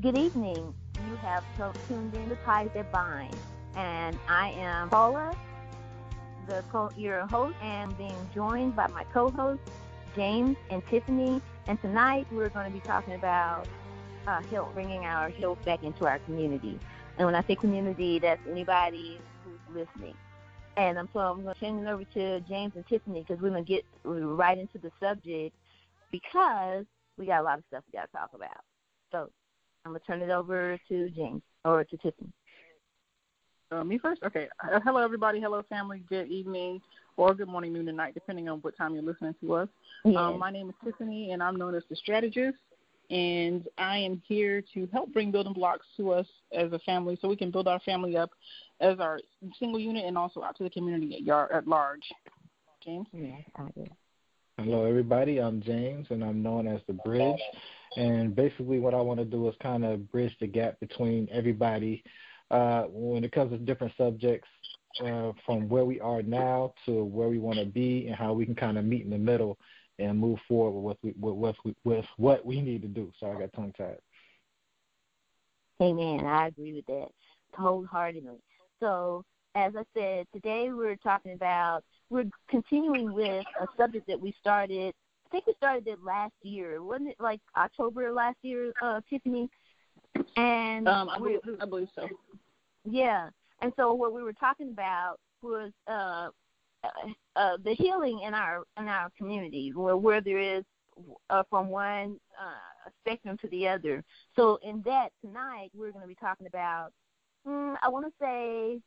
Good evening. You have tuned in to Ties That Bind, and I am Paula, your host, and being joined by my co-hosts, James and Tiffany. And tonight we're going to be talking about health, bringing our health back into our community. And when I say community, that's anybody who's listening. And so I'm going to turn it over to James and Tiffany because we're going to get right into the subject because we got a lot of stuff we got to talk about. So I'm going to turn it over to James or to Tiffany. Me first? Okay. Hello, everybody. Hello, family. Good evening or good morning, noon, and night, depending on what time you're listening to us. Yes. My name is Tiffany, and I'm known as the strategist, and I am here to help bring building blocks to us as a family so we can build our family up as our single unit and also out to the community at large. James? Yes, I do. Hello, everybody. I'm James, and I'm known as the Bridge. And basically what I want to do is kind of bridge the gap between everybody when it comes to different subjects from where we are now to where we want to be and how we can kind of meet in the middle and move forward with what we need to do. So I got tongue-tied. Amen. I agree with that wholeheartedly. So, as I said, today we're continuing with a subject that we started. I think we started it last year. Wasn't it like October last year, Tiffany? And I believe so. Yeah. And so what we were talking about was the healing in our community, where there is from one spectrum to the other. So in that tonight we're going to be talking about I want to say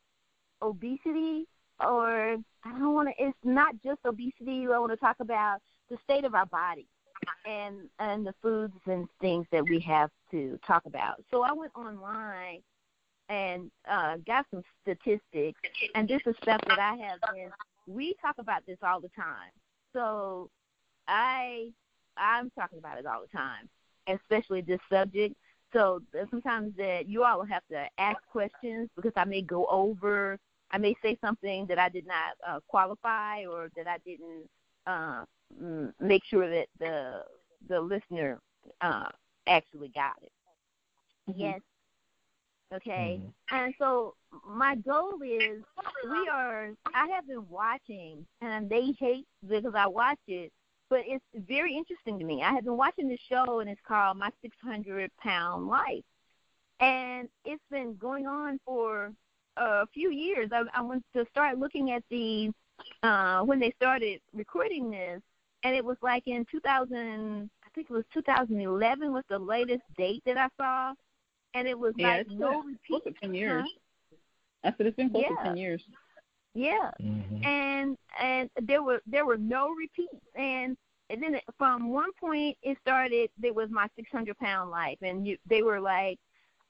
obesity, or it's not just obesity. I want to talk about the state of our body and the foods and things that we have to talk about. So I went online and got some statistics, and this is stuff that I have been. We talk about this all the time, so I'm talking about it all the time, especially this subject. So sometimes that you all will have to ask questions because I may go over. I may say something that I did not qualify or that I didn't make sure that the listener actually got it. Mm-hmm. Yes. Okay. Mm-hmm. And so my goal is I have been watching, and they hate because I watch it, but it's very interesting to me. I have been watching this show, and it's called My 600-Pound Life. And it's been going on for a few years. I went to start looking at the when they started recording this, and it was like in 2000, I think it was 2011 was the latest date that I saw, and it was like no repeat. Close to 10 years. Huh? I said it's been close to 10 years. Yeah, mm-hmm. and there were no repeats, and then from one point it started. There was My 600-Pound Life, and they were like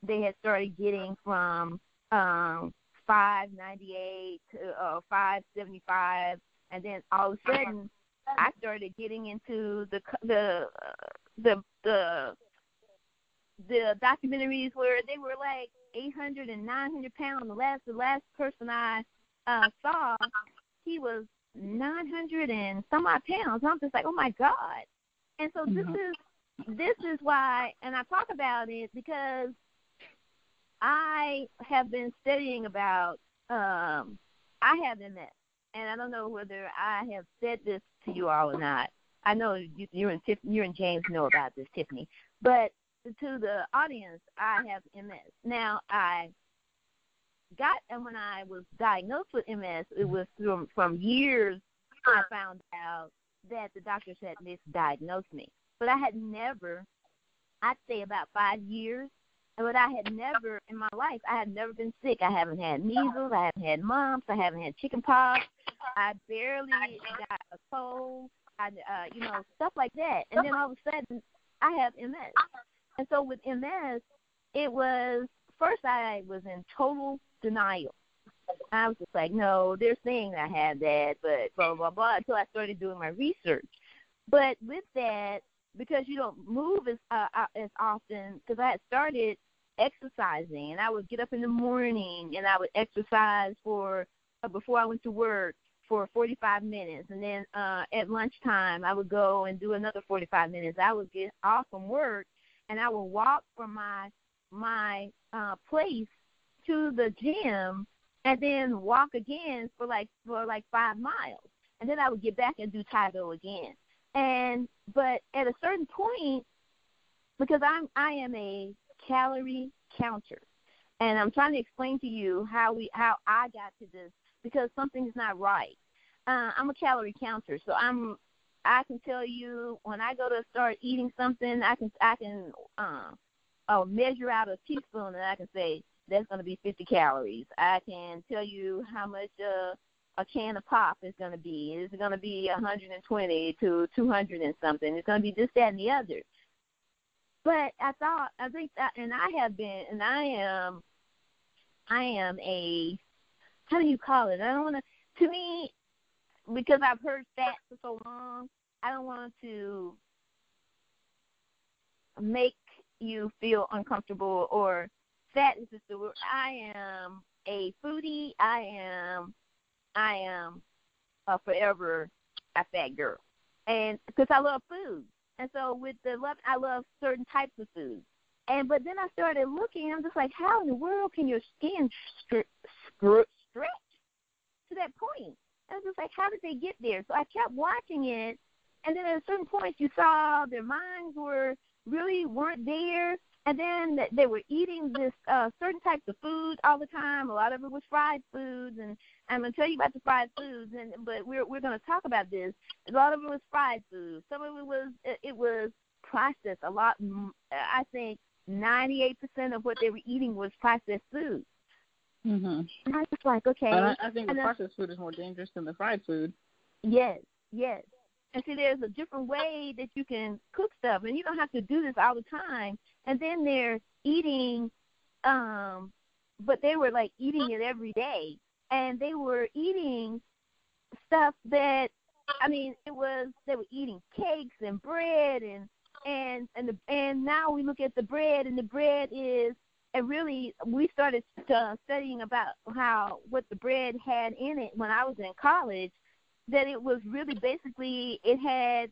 they had started getting from 598 to 575, and then all of a sudden I started getting into the documentaries where they were like 800 and 900 pounds. The last person I saw, he was 900 and some odd pounds. I'm just like, oh my God! And so mm-hmm. this is why, and I talk about it because I have been studying about. I have MS, and I don't know whether I have said this to you all or not. I know you and James know about this, Tiffany, but to the audience, I have MS. Now, and when I was diagnosed with MS, it was from years I found out that the doctors had misdiagnosed me. But I had never, I'd say about 5 years, but I had never in my life, I had never been sick. I haven't had measles, I haven't had mumps, I haven't had chicken pox, I barely got a cold, stuff like that. And then all of a sudden, I have MS. And so with MS, it was, first I was in total denial. I was just like, no, they're saying I had that, but blah, blah, blah, until I started doing my research. But with that, because you don't move as often, because I had started exercising, and I would get up in the morning, and I would exercise before I went to work for 45 minutes. And then at lunchtime, I would go and do another 45 minutes. I would get off from work, and I would walk from my my place to the gym and then walk again for like 5 miles, and then I would get back and do Taekwondo again. But at a certain point, because I am a calorie counter, and I'm trying to explain to you how I got to this, because something's not right. I'm a calorie counter, so I can tell you when I go to start eating something, I can measure out a teaspoon, and I can say that's going to be 50 calories. I can tell you how much a can of pop is going to be. It's going to be 120 to 200 and something. It's going to be this, that, and the other. But I think that, and I have been, and I am a, how do you call it? I don't want to me, because I've heard fat for so long, I don't want to make you feel uncomfortable, or fat is just the word. I am a foodie. I am forever a fat girl, and because I love food, and so with the love, I love certain types of food. But then I started looking. I'm just like, how in the world can your skin stretch to that point? I was just like, how did they get there? So I kept watching it, and then at a certain point, you saw their minds weren't there, and then they were eating this certain types of food all the time. A lot of it was fried foods, and I'm going to tell you about the fried foods, but we're going to talk about this. A lot of it was fried food. Some of it was processed. A lot, I think 98% of what they were eating was processed food. Mhm. And I was just like, okay. And I think the processed food is more dangerous than the fried food. Yes. And see, there's a different way that you can cook stuff, and you don't have to do this all the time. And then they're eating, but they were like eating it every day, and they were eating stuff that, I mean, they were eating cakes and bread, and now we look at the bread, and the bread is, and really we started studying about what the bread had in it when I was in college, that it was really basically, it had,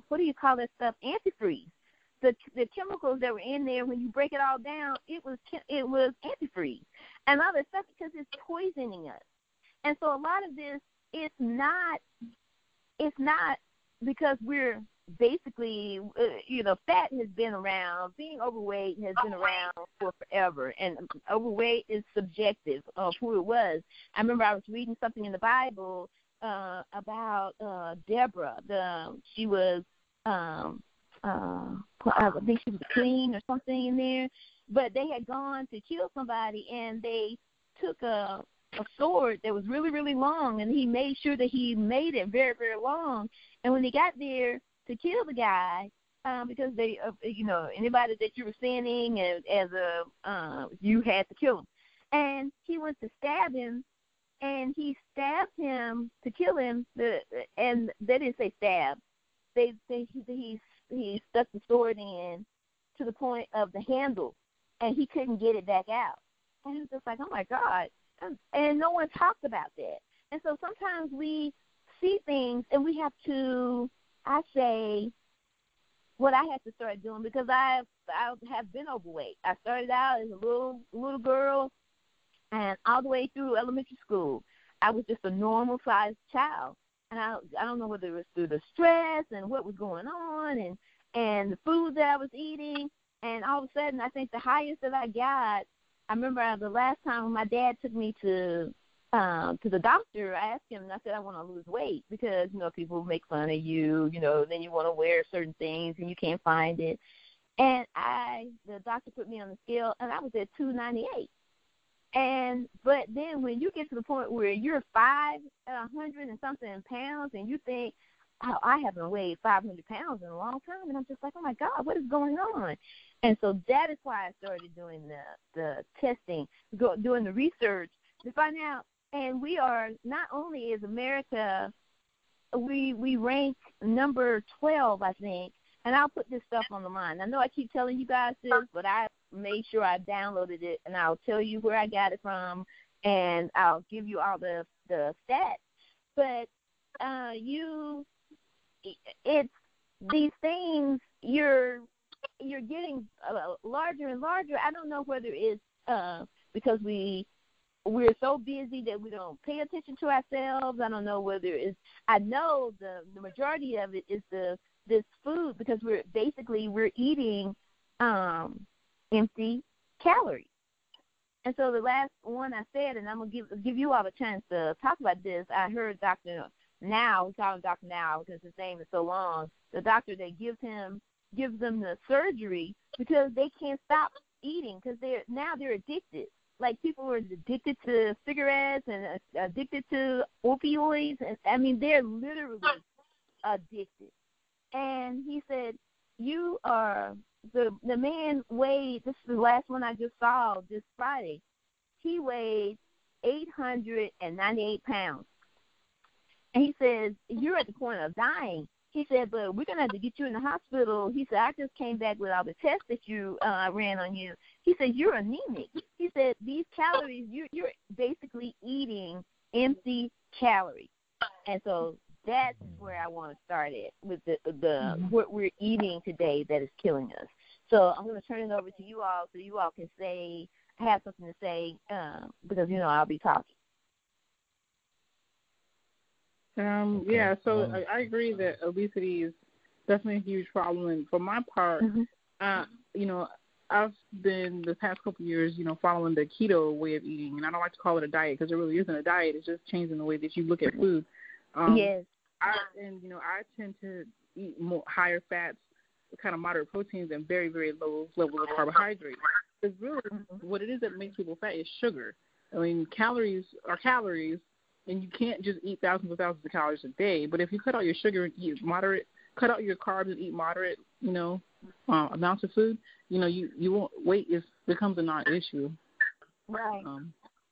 what do you call that stuff, antifreeze. The chemicals that were in there, when you break it all down, it was antifreeze and other stuff, because it's poisoning us. And so a lot of this, it's not because we're basically, fat has been around, being overweight has been around for forever, and overweight is subjective of who it was. I remember I was reading something in the Bible about Deborah. She was, I think she was a queen or something in there, but they had gone to kill somebody, and they took a sword that was really, really long, and he made sure that he made it very, very long. And when he got there to kill the guy, because they, anybody that you were sinning as you had to kill him, and he went to stab him. And he stabbed him to kill him, and they didn't say stab. He stuck the sword in to the point of the handle, and he couldn't get it back out. And he was just like, oh, my God. And no one talked about that. And so sometimes we see things, and we have to, I say, what I had to start doing, because I have been overweight. I started out as a little girl, and all the way through elementary school, I was just a normal-sized child. And I don't know whether it was through the stress and what was going on and the food that I was eating. And all of a sudden, I think the highest that I got, I remember the last time my dad took me to the doctor, I asked him, and I said, I want to lose weight because, people make fun of you, then you want to wear certain things and you can't find it. And the doctor put me on the scale, and I was at 298. But then when you get to the point where you're 500 and something pounds, and you think, oh, I haven't weighed 500 pounds in a long time, and I'm just like, oh my God, what is going on? And so that is why I started doing the testing, doing the research to find out. And we are, not only is America, we rank number 12, I think. And I'll put this stuff on the line. I know I keep telling you guys this, but I made sure I downloaded it, and I'll tell you where I got it from, and I'll give you all the stats. But it's these things, you're you're getting larger and larger. I don't know whether it's because we're so busy that we don't pay attention to ourselves. I don't know whether it's. I know the majority of it is this food, because we're eating empty calories. And so the last one I said, and I'm gonna give you all a chance to talk about this. I heard Dr. Now, we call him Dr. Now because his name is so long. The doctor that gives them the surgery because they can't stop eating because they're addicted. Like people are addicted to cigarettes and addicted to opioids, and I mean they're literally addicted. And he said, "You are the man weighed." This is the last one I just saw this Friday. He weighed 898 pounds, and he says you're at the point of dying. He said, but we're going to have to get you in the hospital. He said, I just came back with all the tests that you ran on you. He said, you're anemic. He said, these calories, you're basically eating empty calories. And so that's where I want to start at with the what we're eating today that is killing us. So I'm going to turn it over to you all so you all can have something to say because, I'll be talking. So I agree that obesity is definitely a huge problem. And for my part, I've been the past couple of years, following the keto way of eating. And I don't like to call it a diet because it really isn't a diet. It's just changing the way that you look at food. Yes. I tend to eat more higher fats, kind of moderate proteins, and very, very low levels of carbohydrates. Because really what it is that makes people fat is sugar. I mean, calories are calories. And you can't just eat thousands of calories a day. But if you cut out your sugar and eat moderate, cut out your carbs and eat moderate, amounts of food, you won't weight becomes a non-issue. Right.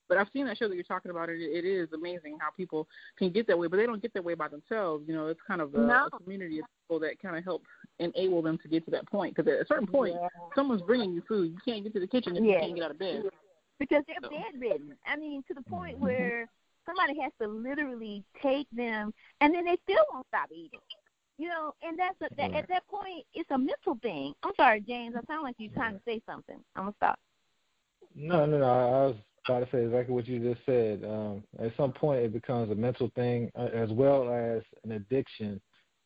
But I've seen that show that you're talking about. It is amazing how people can get that way, but they don't get that way by themselves. It's kind of a community of people that kind of help enable them to get to that point. Because at a certain point, someone's bringing you food. You can't get to the kitchen if you can't get out of bed. Because they're bedridden. I mean, to the point where somebody has to literally take them, and then they still won't stop eating. And at that point, it's a mental thing. I'm sorry, James. I sound like you're trying to say something. I'm going to stop. No. I was about to say exactly what you just said. At some point, it becomes a mental thing as well as an addiction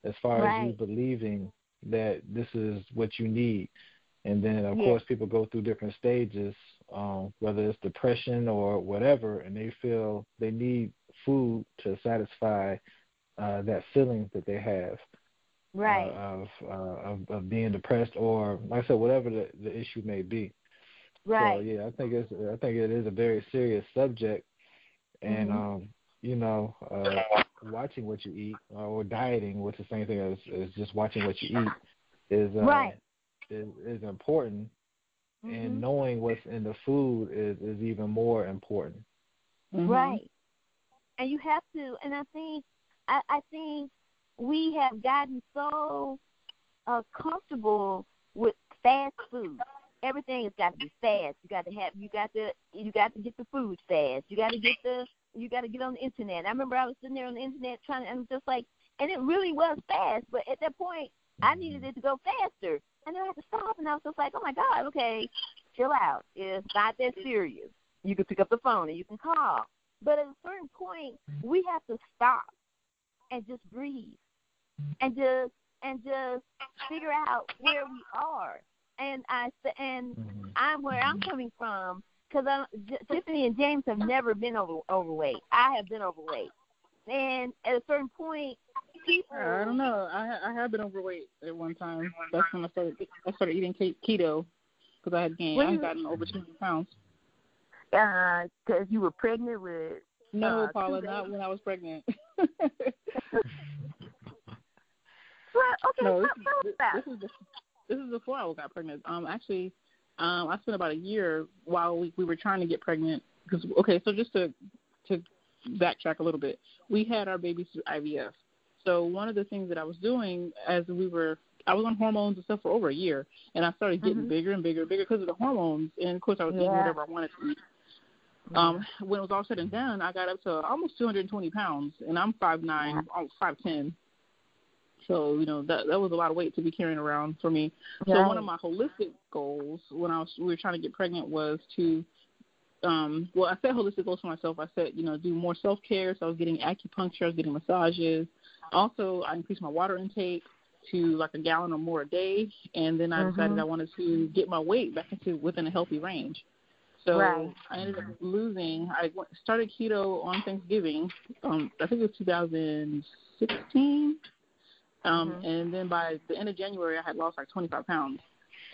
as far as you believing that this is what you need. And then, of course, people go through different stages, whether it's depression or whatever, and they feel they need food to satisfy that feeling that they have of being depressed or, like I said, whatever the issue may be. Right. So, I think it is a very serious subject, and watching what you eat or dieting, which is the same thing as just watching what you eat, is important, and knowing what's in the food is even more important. Right. And you have to, and I think we have gotten so comfortable with fast food. Everything has got to be fast. You got to get the food fast. You got to get on the internet. I remember I was sitting there on the internet and just like, and it really was fast, but at that point I needed it to go faster. And then I had to stop, and I was just like, oh, my God, okay, chill out. It's not that serious. You can pick up the phone and you can call. But at a certain point, we have to stop and just breathe and just figure out where we are. And I'm where I'm coming from because Tiffany and James have never been overweight. I have been overweight. And at a certain point, people... I don't know. I have been overweight at one time. That's when I started eating keto because I had gained. I had gotten over 200 pounds. Because you were pregnant with... No, Paula, not when I was pregnant. Well, okay, no, this is before I got pregnant. Actually, I spent about a year while we were trying to get pregnant. Because so just to backtrack a little bit, we had our babies through IVF. So one of the things that I was doing I was on hormones and stuff for over a year, and I started getting bigger and bigger and bigger because of the hormones. And of course, I was eating whatever I wanted to eat. When it was all said and done, I got up to almost 220 pounds, and I'm 5'9", almost 5'10". So, that was a lot of weight to be carrying around for me. So Right. one of my holistic goals when we were trying to get pregnant was to, I set holistic goals for myself. I said, do more self-care. So I was getting acupuncture, I was getting massages. Also, I increased my water intake to like a gallon or more a day. And then I decided I wanted to get my weight back within a healthy range. So Right. I ended up I started keto on Thanksgiving. I think it was 2016. And then by the end of January, I had lost like 25 pounds.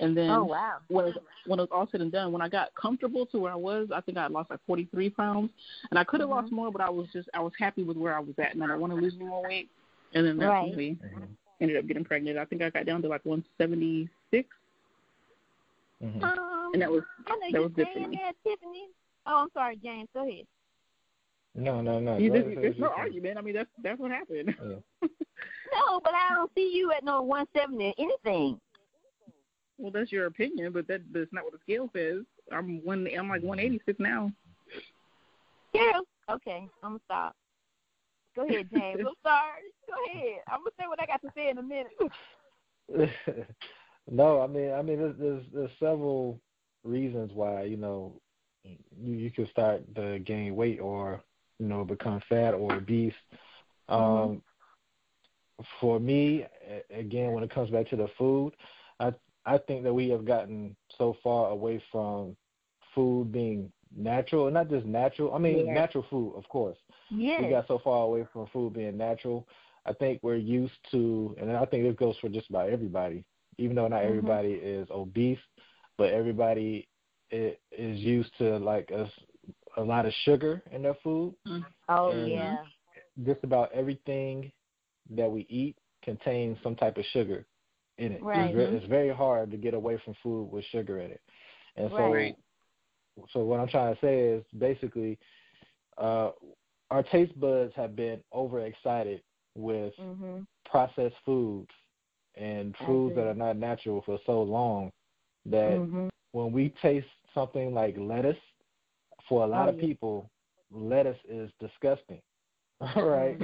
And then Oh, wow. when it was all said and done, when I got comfortable to where I was, I think I had lost like 43 pounds. And I could have lost more, but I was happy with where I was at, and I didn't want to lose any more weight. And then that's when we ended up getting pregnant. I think I got down to like 176. And that was good for me. That, Tiffany. Oh, I'm sorry, James. Go ahead. No. There's no argument. I mean, that's what happened. Yeah. No, but I don't see you at no 170 or anything. Well, that's your opinion, but that's not what the scale says. I'm like 186 now. Yeah. Okay, I'm gonna stop. Go ahead, James. I'm sorry. Go ahead. I'm gonna say what I got to say in a minute. No, I mean, there's several reasons why you can start to gain weight or become fat or obese. For me, again, when it comes back to the food, I think that we have gotten so far away from food being natural, and not just natural. I mean, natural food, of course. Yes. We got so far away from food being natural. I think we're used to, and I think this goes for just about everybody, even though not everybody is obese, but everybody is used to like a lot of sugar in their food. Oh, and yeah. Just about everything that we eat contains some type of sugar in it. Right. It's very hard to get away from food with sugar in it. And so what I'm trying to say is basically our taste buds have been overexcited with processed foods and foods that are not natural for so long that when we taste something like lettuce, for a lot of people, lettuce is disgusting. All right?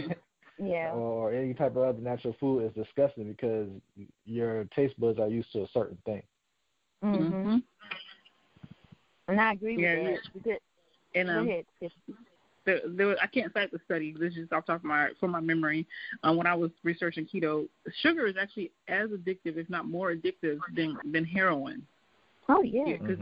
Yeah. Or any type of other natural food is disgusting because your taste buds are used to a certain thing. And I agree with that. And go ahead. I can't cite the study. This is just off the top of from my memory. When I was researching keto, sugar is actually as addictive, if not more addictive, than heroin. Oh, yeah. Because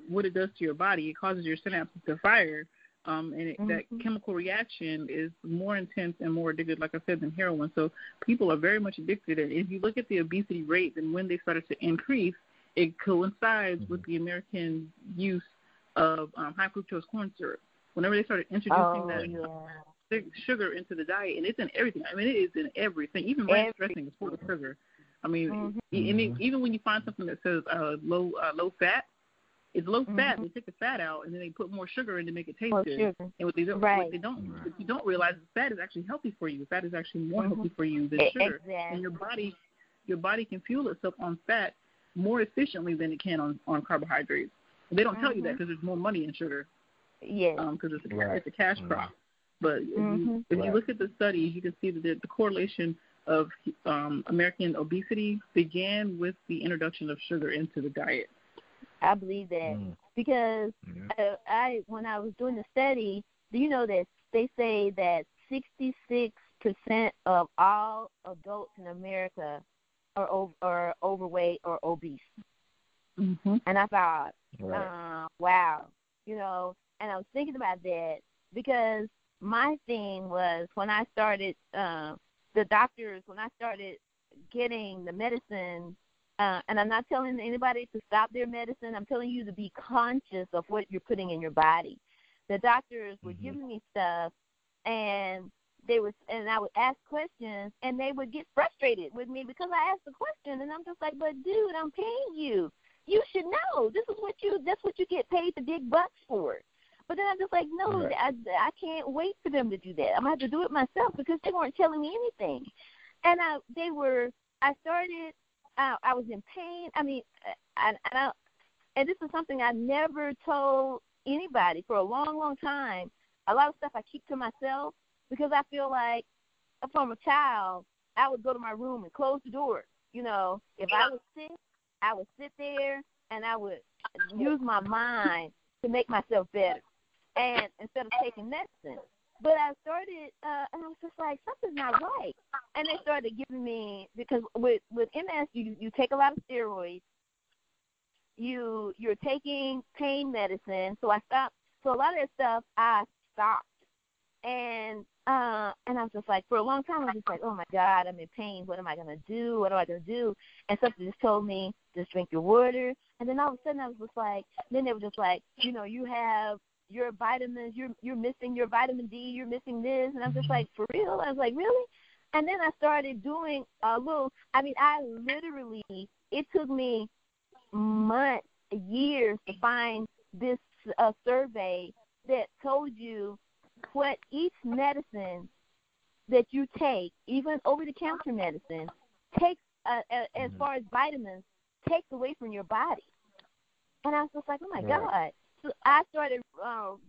what it does to your body, it causes your synapses to fire. That chemical reaction is more intense and more addictive, like I said, than heroin. So people are very much addicted. And if you look at the obesity rates and when they started to increase, it coincides with the American use of high fructose corn syrup. Whenever they started introducing sugar into the diet, and it's in everything. I mean, it is in everything. Even ranch dressing is full of sugar. I mean, even when you find something that says low fat, it's low fat. They take the fat out and then they put more sugar in to make it taste good. And what you don't realize is fat is actually healthy for you. Fat is actually more healthy for you than sugar. Exactly. And your body can fuel itself on fat more efficiently than it can on carbohydrates. They don't tell you that because there's more money in sugar. Yes. Because it's a cash crop. But if you look at the studies, you can see that the correlation of American obesity began with the introduction of sugar into the diet. I believe that because when I was doing the study, do you know that they say that 66% of all adults in America are overweight or obese? And I thought, wow, and I was thinking about that because my thing was when I started, when I started getting the medicine, and I'm not telling anybody to stop their medicine. I'm telling you to be conscious of what you're putting in your body. The doctors were giving me stuff, and I would ask questions, and they would get frustrated with me because I asked the question, and I'm just like, but dude, I'm paying you. You should know. That's what you get paid the big bucks for. But then I'm just like, no, I can't wait for them to do that. I'm going to have to do it myself because they weren't telling me anything. And I was in pain. I mean, and this is something I never told anybody for a long, long time. A lot of stuff I keep to myself because I feel like from a child, I would go to my room and close the door. You know, if I was sick, I would sit there and I would use my mind to make myself better, and instead of taking medicine. But I started, and I was just like, something's not right. And they started giving me, because with MS, you take a lot of steroids. You're taking pain medicine. So I stopped. So a lot of that stuff I stopped. And I was just like, for a long time, I was just like, oh my God, I'm in pain. What am I gonna do? What am I gonna do? And something just told me, just drink your water. And then all of a sudden, I was just like, then they were just like, you know, you have your vitamins, you're missing your vitamin D, you're missing this. And I'm just like, for real? I was like, really? And then I started doing a little. I mean, I literally, it took me months, years to find this survey that told you what each medicine that you take, even over-the-counter medicine, takes, as far as vitamins, takes away from your body. And I was just like, oh, my God. So I started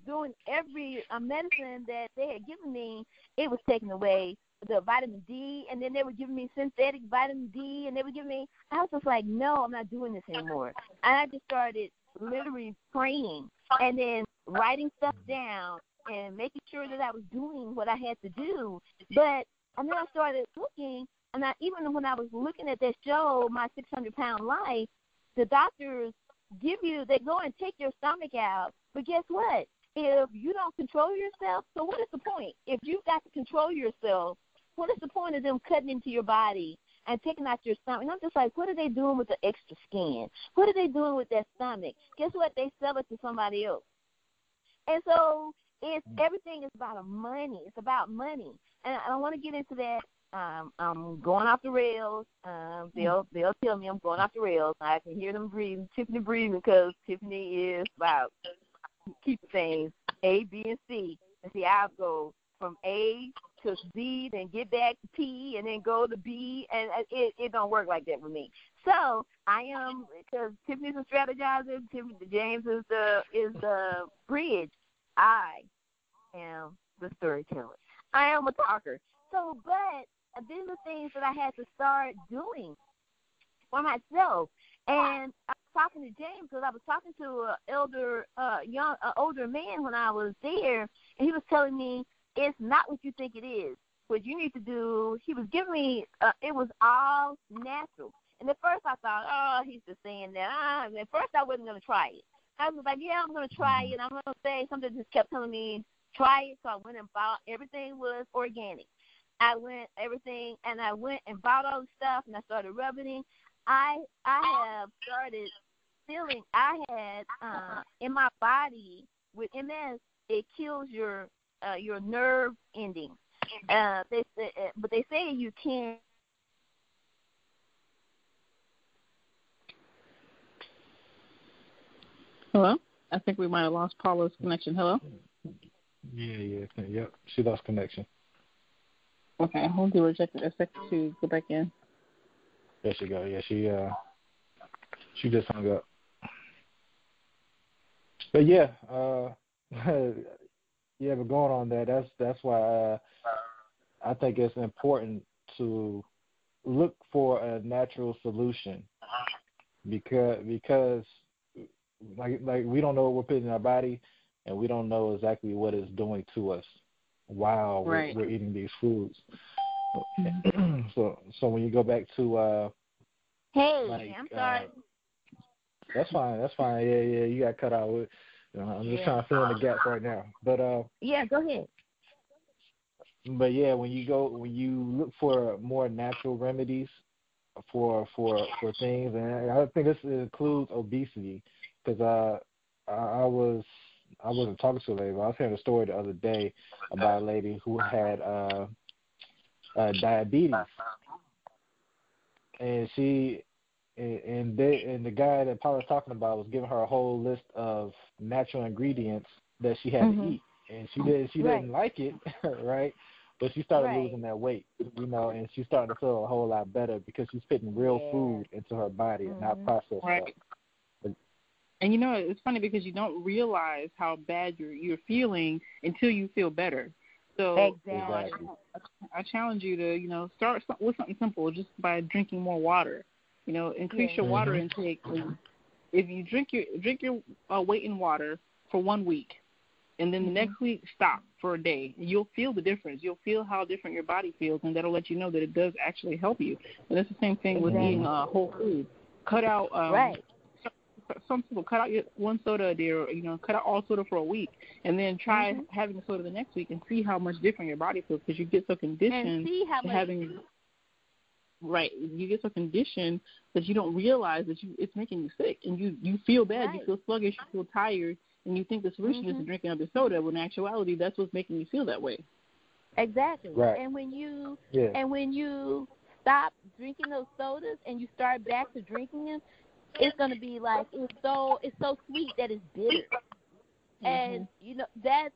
doing every medicine that they had given me. It was taking away the vitamin D, and then they were giving me synthetic vitamin D, and they were giving me, I was just like, no, I'm not doing this anymore. And I just started literally praying and then writing stuff down and making sure that I was doing what I had to do. But and then I started looking, and even when I was looking at that show, My 600-Pound Life, the doctors they go and take your stomach out. But guess what? If you don't control yourself, so what is the point? If you've got to control yourself, what is the point of them cutting into your body and taking out your stomach? And I'm just like, what are they doing with the extra skin? What are they doing with that stomach? Guess what? They sell it to somebody else. And so everything is about money. It's about money. And I don't want to get into that. I'm going off the rails. They'll tell me I'm going off the rails. I can hear them breathing, Tiffany breathing, because Tiffany is about keeping things A, B, and C. And see, I'll go from A to Z, then get back to P, and then go to B, and it don't work like that with me. So I am, because Tiffany's a strategizer, James is the bridge. I am the storyteller. I am a talker. So, but these are things that I had to start doing for myself. And I was talking to James, because I was talking to an older man when I was there, and he was telling me it's not what you think it is. What you need to do, he was giving me, it was all natural. And at first I thought, oh, he's just saying that. At first I wasn't going to try it. I was like, yeah, I'm going to try it. I'm going to say something just kept telling me, try it. So I went and bought, everything was organic. I went and bought all the stuff, and I started rubbing it. I have started feeling, I had in my body with MS, it kills your nerve endings. But they say you can't. Hello? I think we might have lost Paula's connection. Hello? Yep. She lost connection. Okay, we'll give her a second to go back in. There she go. Yeah, she just hung up. But yeah, but going on that, that's why I think it's important to look for a natural solution, because like we don't know what we're putting in our body, and we don't know exactly what it's doing to us while we're eating these foods. So when you go back to Hey, I'm sorry. That's fine. Yeah, you got cut out. I'm just trying to fill in the gaps right now. But yeah, go ahead. But yeah, when you look for more natural remedies for things, and I think this includes obesity, because I wasn't talking to a lady, but I was hearing a story the other day about a lady who had diabetes, and the guy that Paula was talking about was giving her a whole list of natural ingredients that she had to eat, and she didn't like it, right? But she started losing that weight, and she's starting to feel a whole lot better because she's putting real food into her body and not processed stuff. And it's funny because you don't realize how bad you're feeling until you feel better. So exactly. I challenge you to, start with something simple, just by drinking more water. Increase your water intake. If you drink your weight in water for 1 week, and then the next week stop for a day, you'll feel the difference. You'll feel how different your body feels, and that'll let you know that it does actually help you. And it's the same thing with eating whole food. Cut out some people cut out one soda a day, or cut out all soda for a week, and then try having the soda the next week and see how much different your body feels, because you get so conditioned to having. Right, you get so conditioned that you don't realize that it's making you sick, and you feel bad, you feel sluggish, you feel tired, and you think the solution is to drink another soda, when in actuality that's what's making you feel that way. Exactly. Right. And when you stop drinking those sodas and you start back to drinking them, it's going to be like it's so sweet that it's bitter. And that's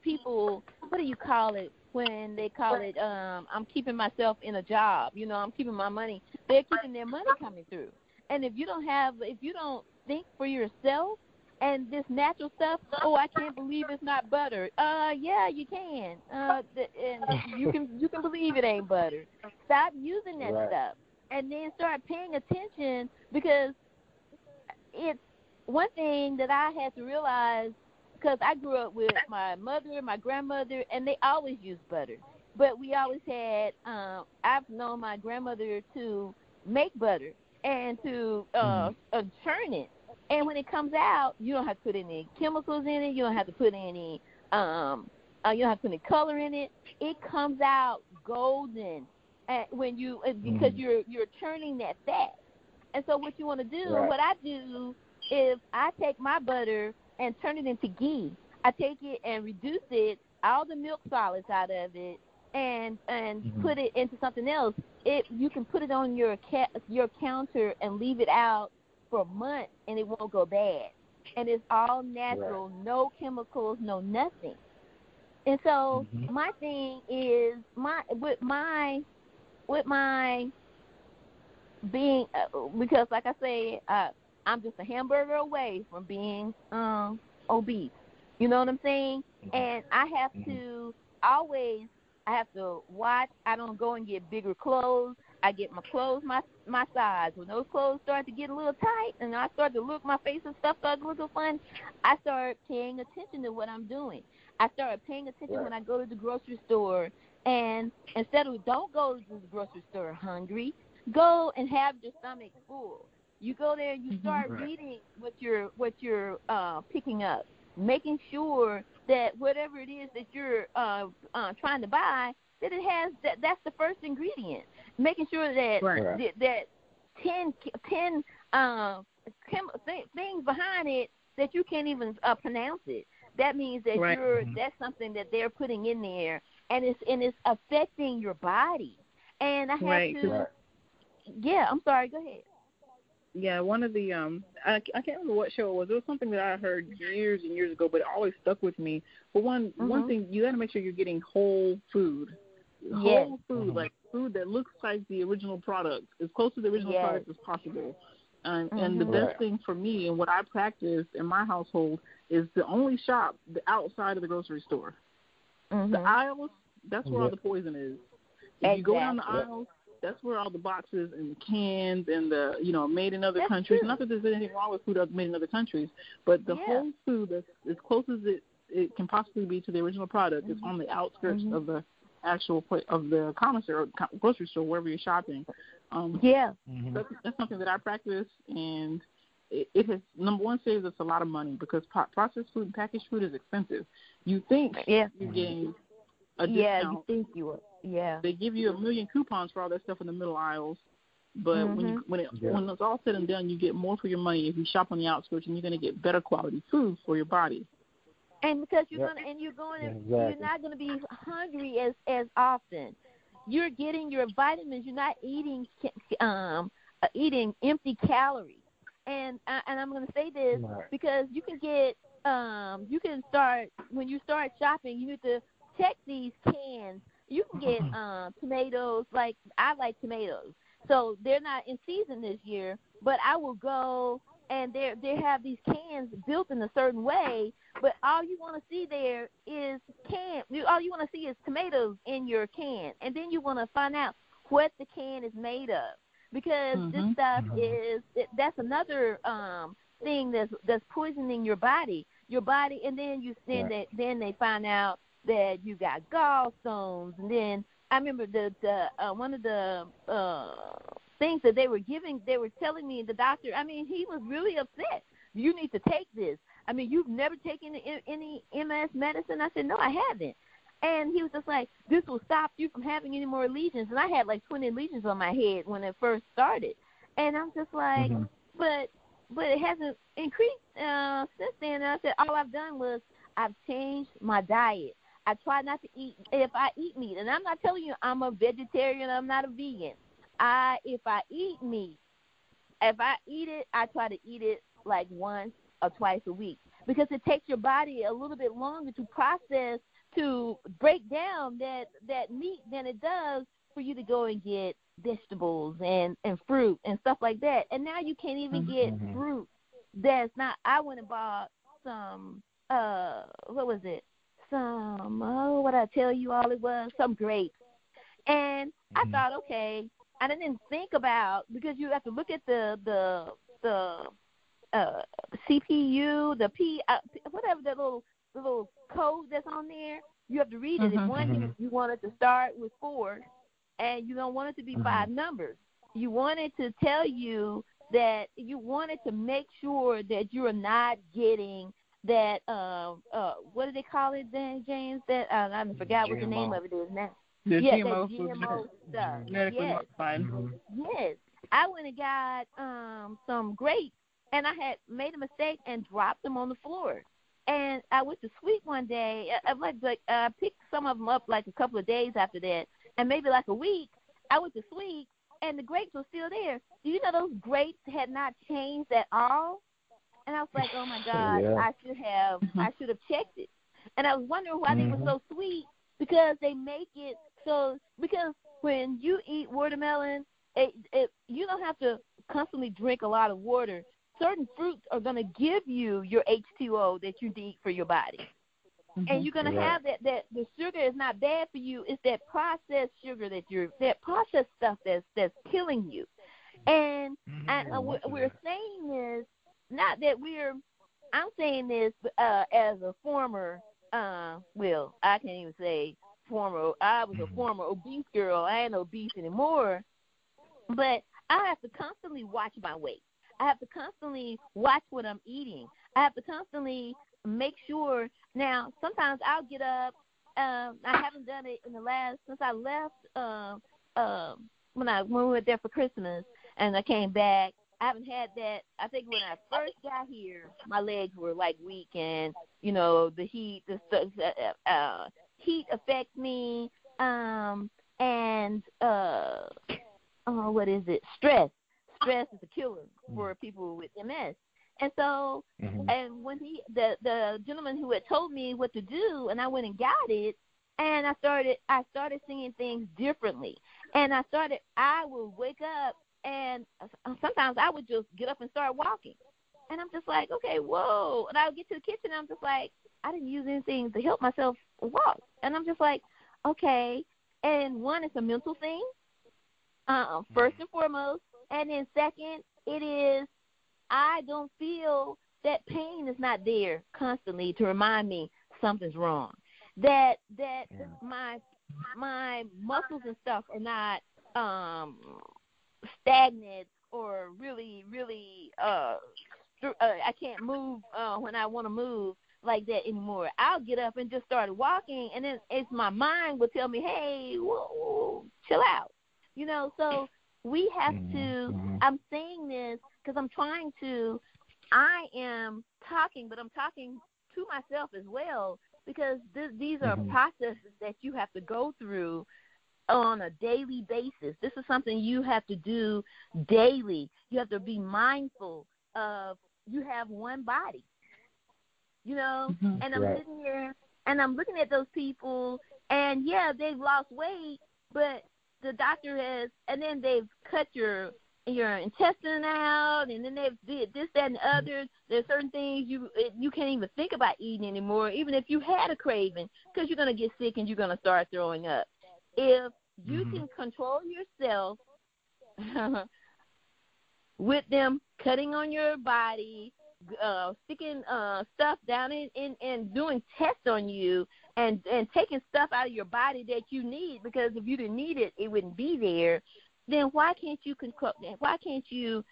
people, what do you call it when they call it I'm keeping myself in a job, I'm keeping my money. They're keeping their money coming through. And if you don't think for yourself and this natural stuff, I can't believe it's not butter. Yeah, you can. And you can believe it ain't butter. Stop using that stuff, and then start paying attention, because it's one thing that I had to realize, because I grew up with my mother, my grandmother, and they always used butter. But we always had, I've known my grandmother to make butter and to churn it. And when it comes out, you don't have to put any chemicals in it. You don't have to put any, you don't have to put any color in it. It comes out golden when you because you're churning that fat. And so what you want to do, what I do is I take my butter and turn it into ghee. I take it and reduce it, all the milk solids out of it, and put it into something else. You can put it on your counter and leave it out for months, and it won't go bad. And it's all natural, no chemicals, no nothing. And so my thing is with my being, because like I say, I'm just a hamburger away from being obese. You know what I'm saying? And I have to watch. I don't go and get bigger clothes. I get my clothes my size. When those clothes start to get a little tight and I start to look, my face and stuff starts to look fun, I start paying attention to what I'm doing. I start paying attention when I go to the grocery store, and instead of don't go to the grocery store hungry, go and have your stomach full. You go there and you start reading what you're picking up, making sure that whatever it is that you're trying to buy, that it has that's the first ingredient. Making sure that that 10 things behind it that you can't even pronounce it. That means that that's something that they're putting in there, and it's affecting your body. And I had to. Yeah, I'm sorry. Go ahead. Yeah, one of the I can't remember what show it was. It was something that I heard years and years ago, but it always stuck with me. But one thing, you got to make sure you're getting whole food. Whole food, like food that looks like the original product, as close to the original product as possible. And the best thing for me and what I practice in my household is to only shop the outside of the grocery store. The aisles, that's where all the poison is. If you go down the aisles, that's where all the boxes and the cans and the, made in other countries. Not that there's anything wrong with food made in other countries, but the whole food that's as close as it can possibly be to the original product is on the outskirts of the actual of the commissary or grocery store, wherever you're shopping. That's something that I practice, and it has, number one, saves us a lot of money, because processed food and packaged food is expensive. You think you're getting a discount. Yeah, you think you are. Yeah. They give you 1 million coupons for all that stuff in the middle aisles, but when it's all said and done, you get more for your money if you shop on the outskirts, and you're going to get better quality food for your body. And because you're not gonna be hungry as often. You're getting your vitamins. You're not eating empty calories. And I'm gonna say this because you can get you can start when you start shopping. You need to check these cans. You can get tomatoes. Like I like tomatoes, so they're not in season this year. But I will go and they have these cans built in a certain way, but all you want to see there is all you want to see is tomatoes in your can, and then you want to find out what the can is made of, because this stuff that's another thing that's poisoning your body, and then then they find out that you got gallstones, and then I remember the one of the things that they were telling me, the doctor, I mean, he was really upset. You need to take this. I mean, you've never taken any MS medicine? I said, no, I haven't. And he was just like, this will stop you from having any more lesions. And I had like 20 lesions on my head when it first started. And I'm just like, but it hasn't increased since then. And I said, all I've done was I've changed my diet. I try not to eat, if I eat meat, and I'm not telling you I'm a vegetarian, I'm not a vegan. If I eat meat, if I eat it, I try to eat it like once or twice a week, because it takes your body a little bit longer to process, to break down that meat than it does for you to go and get vegetables and fruit and stuff like that. And now you can't even get fruit that's not. I went and bought some, what was it? What I tell you all it was? Some grapes. And I thought, okay, I didn't think about, because you have to look at the CPU, the whatever the little code that's on there. You have to read it. If one you want it to start with 4, and you don't want it to be 5 numbers. You want it to tell you that you want it to make sure that you are not getting that what do they call it then, James? That I forgot what the name of it is now. The GMO stuff. Medically modified. Yes. I went and got some grapes, and I had made a mistake and dropped them on the floor. And I went to Sweet one day. I picked some of them up like a couple of days after that, and maybe like a week. I went to Sweet, and the grapes were still there. Do you know those grapes had not changed at all? And I was like, oh, my God, I should have checked it. And I was wondering why they were so sweet, because they make it so, because when you eat watermelon, you don't have to constantly drink a lot of water. Certain fruits are going to give you your H2O that you need for your body. And you're going to have that the sugar is not bad for you. It's that processed sugar that processed stuff that's killing you. And we're saying this, not that I'm saying this as a former, I can't even say former, I was a former obese girl. I ain't obese anymore. But I have to constantly watch my weight. I have to constantly watch what I'm eating. I have to constantly make sure. Now, sometimes I'll get up. I haven't done it in the last, since I left when we went there for Christmas and I came back. I haven't had that. I think when I first got here, my legs were like weak, and the heat, heat affects me, and what is it? Stress. Stress is a killer for people with MS. And so, and when the gentleman who had told me what to do, and I went and got it, and I started seeing things differently. And I would wake up, and sometimes I would just get up and start walking. And I'm just like, okay, whoa. And I would get to the kitchen, and I'm just like, I didn't use anything to help myself walk. And I'm just like, okay. And one, it's a mental thing, first and foremost. And then second, it is, I don't feel that pain is not there constantly to remind me something's wrong. That my muscles and stuff are not stagnant or really I can't move when I want to move like that anymore. I'll get up and just start walking, and then it's my mind will tell me, hey, whoa, chill out. So we have to, I'm saying this because I am talking, but I'm talking to myself as well, because these are processes that you have to go through on a daily basis. This is something you have to do daily. You have to be mindful of, you have one body, and I'm sitting here and I'm looking at those people, and they've lost weight, but the doctor has, and then they've cut your your intestine out, and then they've did this, that, and the other. There's certain things you can't even think about eating anymore, even if you had a craving, because you're going to get sick and you're going to start throwing up. If you can control yourself with them cutting on your body, sticking stuff down in and doing tests on you, and taking stuff out of your body that you need, because if you didn't need it, it wouldn't be there. Then why can't you why can't you,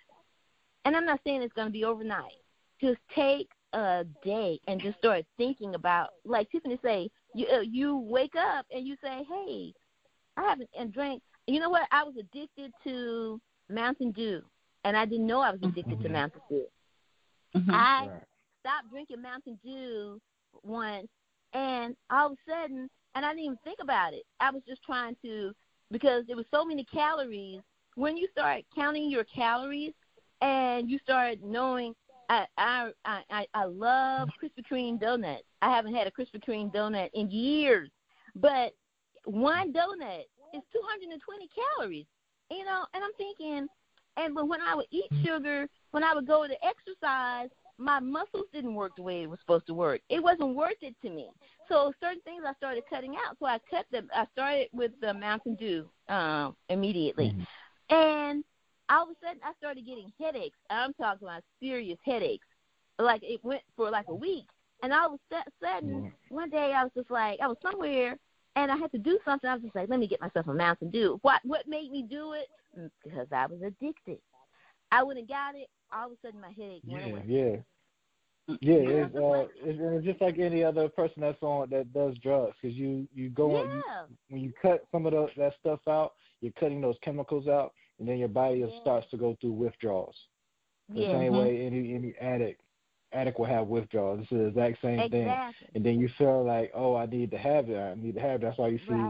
and I'm not saying it's going to be overnight, just take a day and just start thinking about, like Tiffany say, you wake up and you say, hey, I haven't drank. You know what? I was addicted to Mountain Dew, and I didn't know I was addicted to Mountain Dew. I stopped drinking Mountain Dew once, and all of a sudden, and I didn't even think about it. I was just trying to, because there was so many calories. When you start counting your calories and you start knowing, I love Krispy Kreme donuts. I haven't had a Krispy Kreme donut in years, but one donut is 220 calories, you know, and I'm thinking, but when I would eat sugar, when I would go to exercise, my muscles didn't work the way it was supposed to work. It wasn't worth it to me. So certain things I started cutting out. So I started with the Mountain Dew immediately. And all of a sudden I started getting headaches. I'm talking about serious headaches. Like it went for like a week. And all of a sudden, one day I was just like, I was somewhere and I had to do something. I was just like, let me get myself a Mountain Dew. What made me do it? Because I was addicted. I went and got it. All of a sudden, my headache went away. It's just like any other person that does drugs, because you go when you cut some of that stuff out, you're cutting those chemicals out, and then your body starts to go through withdrawals. The same way any addict will have withdrawals. It's the exact same thing. And then you feel like, oh, I need to have it. That's why you see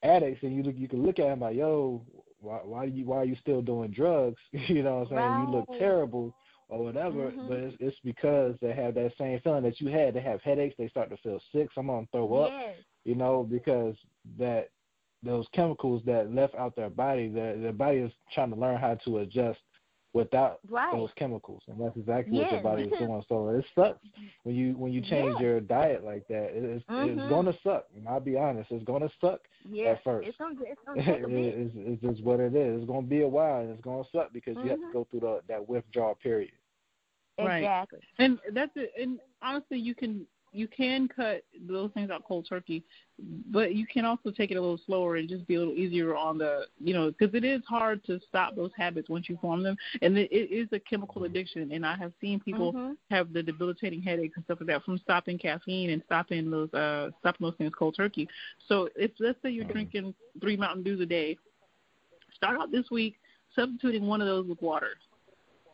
addicts, and you can look at them like, yo, why are you still doing drugs? You know what I'm saying? You look terrible or whatever, but it's because they have that same feeling that you had. They have headaches. They start to feel sick. Some of them throw up, you know, because those chemicals that left out their body, their body is trying to learn how to adjust without those chemicals, and that's exactly what your body is doing. So it sucks when you change your diet like that. It's gonna suck. And I'll be honest, it's gonna suck at first. It's gonna take a bit. It's just what it is. It's gonna be a while, and it's gonna suck because you have to go through that withdrawal period. Exactly. And that's it. And honestly, you can cut those things out cold turkey, but you can also take it a little slower and just be a little easier on the, you know, because it is hard to stop those habits once you form them. And it is a chemical addiction. And I have seen people have the debilitating headaches and stuff like that from stopping caffeine and stopping those things cold turkey. So if, let's say you're drinking 3 Mountain Dews a day, start out this week substituting one of those with water.